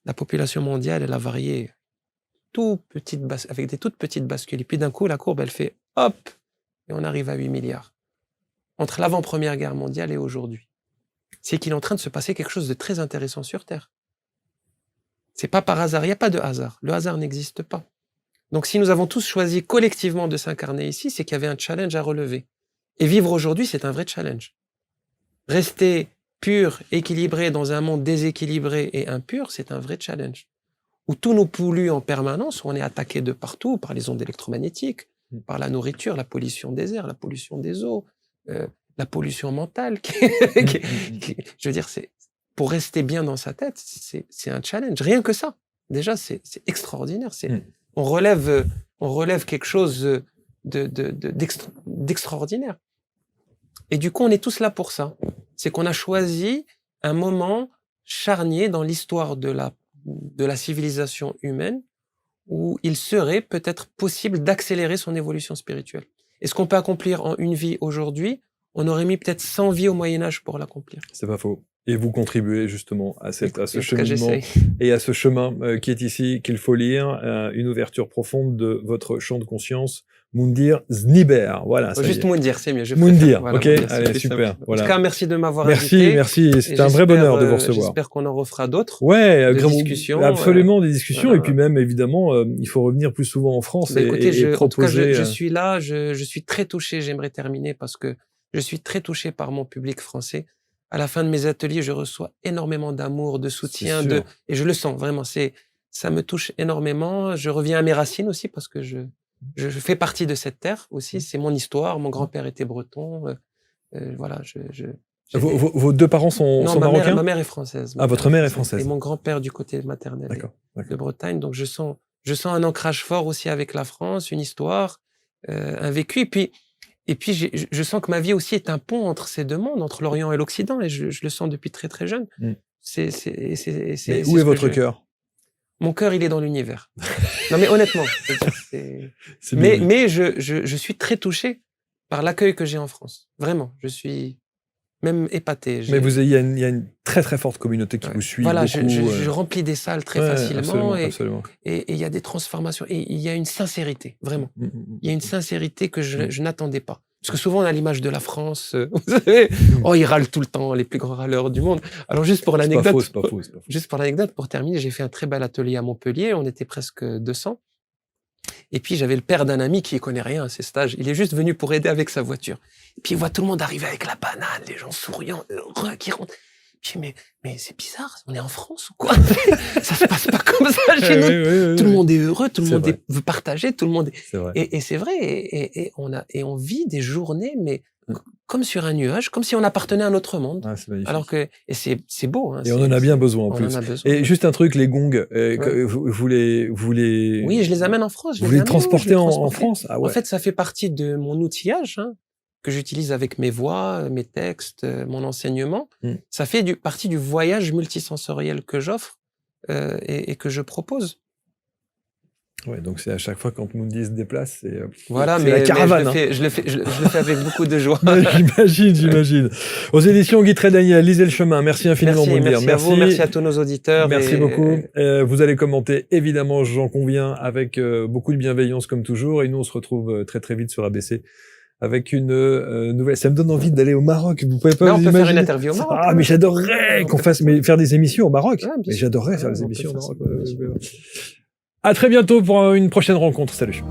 la population mondiale, elle a varié avec des toutes petites bascules. Et puis d'un coup, la courbe, elle fait hop, et on arrive à 8 milliards. Entre l'avant-première guerre mondiale et aujourd'hui. C'est qu'il est en train de se passer quelque chose de très intéressant sur Terre. C'est pas par hasard, il n'y a pas de hasard. Le hasard n'existe pas. Donc si nous avons tous choisi collectivement de s'incarner ici, c'est qu'il y avait un challenge à relever. Et vivre aujourd'hui, c'est un vrai challenge. Rester pur, équilibré dans un monde déséquilibré et impur, c'est un vrai challenge. Où tout nous pollue en permanence, où on est attaqué de partout par les ondes électromagnétiques, par la nourriture, la pollution des airs, la pollution des eaux, la pollution mentale. Je veux dire, pour rester bien dans sa tête, c'est un challenge. Rien que ça. Déjà, c'est extraordinaire. On relève quelque chose d'extraordinaire. Et du coup, on est tous là pour ça. C'est qu'on a choisi un moment charnier dans l'histoire de la civilisation humaine où il serait peut-être possible d'accélérer son évolution spirituelle. Et ce qu'on peut accomplir en une vie aujourd'hui, on aurait mis peut-être 100 vies au Moyen-Âge pour l'accomplir. C'est pas faux. Et vous contribuez justement à ce cheminement et à ce chemin qui est ici, qu'il faut lire, une ouverture profonde de votre champ de conscience, Moundir Zniber. Voilà. Juste Moundir, c'est mieux. Moundir, voilà, ok, Moundir, allez, super. Voilà. En tout cas, merci de m'avoir invité. Merci, c'était un vrai bonheur de vous recevoir. J'espère qu'on en refera d'autres. Ouais, des discussions. Absolument, des discussions. Voilà. Et puis même, évidemment, il faut revenir plus souvent en France et proposer. En tout cas, je suis là, je suis très touché. J'aimerais terminer parce que je suis très touché par mon public français. À la fin de mes ateliers, je reçois énormément d'amour, de soutien, et je le sens vraiment. Ça me touche énormément. Je reviens à mes racines aussi parce que je fais partie de cette terre aussi. C'est mon histoire. Mon grand-père était breton. Voilà. Vos deux parents sont marocains? Ma mère est française. Votre mère est française. Et mon grand-père du côté maternel D'accord. de Bretagne. Donc je sens un ancrage fort aussi avec la France, une histoire. un vécu. Et puis je sens que ma vie aussi est un pont entre ces deux mondes, entre l'Orient et l'Occident, et je le sens depuis très très jeune. Mm. Mais où est votre cœur? Mon cœur, il est dans l'univers. Non, mais honnêtement. Mais je suis très touché par l'accueil que j'ai en France. Vraiment, je suis même épaté. Mais il y a une très très forte communauté qui vous suit. Voilà, beaucoup, je remplis des salles très facilement. Absolument. Et il y a des transformations. Et il y a une sincérité, vraiment. Il y a une sincérité que je n'attendais pas. Parce que souvent, on a l'image de la France. Vous savez, ils râlent tout le temps, les plus grands râleurs du monde. Alors, juste pour l'anecdote. C'est pas faux. Juste pour l'anecdote, pour terminer, j'ai fait un très bel atelier à Montpellier. On était presque 200. Et puis, j'avais le père d'un ami qui ne connaît rien à ces stages. Il est juste venu pour aider avec sa voiture. Et puis, il voit tout le monde arriver avec la banane, les gens souriants, heureux, qui rentrent. Puis, mais c'est bizarre, on est en France ou quoi? Ça se passe pas comme ça chez nous. Tout le monde est heureux, tout le monde veut partager, tout le monde est... Et c'est vrai, et on vit des journées, mais comme sur un nuage, comme si on appartenait à un autre monde. Ah, c'est magnifique. Alors que, et c'est beau. Hein, et on en a bien besoin en plus. Et juste un truc, les gongs, vous les... Oui, je les amène en France. Vous les transportez en France? Ah ouais. En fait, ça fait partie de mon outillage, hein, que j'utilise avec mes voix, mes textes, mon enseignement. Ça fait partie du voyage multisensoriel que j'offre et que je propose. Ouais, donc c'est à chaque fois quand Mundi se déplace, c'est la caravane. Mais je le fais avec beaucoup de joie. J'imagine. Aux éditions Guy Trédaniel, lisez le chemin. Merci infiniment, Moundir. Merci à vous, merci à tous nos auditeurs. Merci beaucoup. Vous allez commenter, évidemment, j'en conviens, avec beaucoup de bienveillance comme toujours. Et nous, on se retrouve très très vite sur ABC. Avec une nouvelle... Ça me donne envie d'aller au Maroc. Vous pouvez pas vous imaginer. On peut faire une interview au Maroc. Ah, mais j'adorerais qu'on fasse... Mais faire des émissions au Maroc. Mais j'adorerais faire des émissions au Maroc. À très bientôt pour une prochaine rencontre. Salut.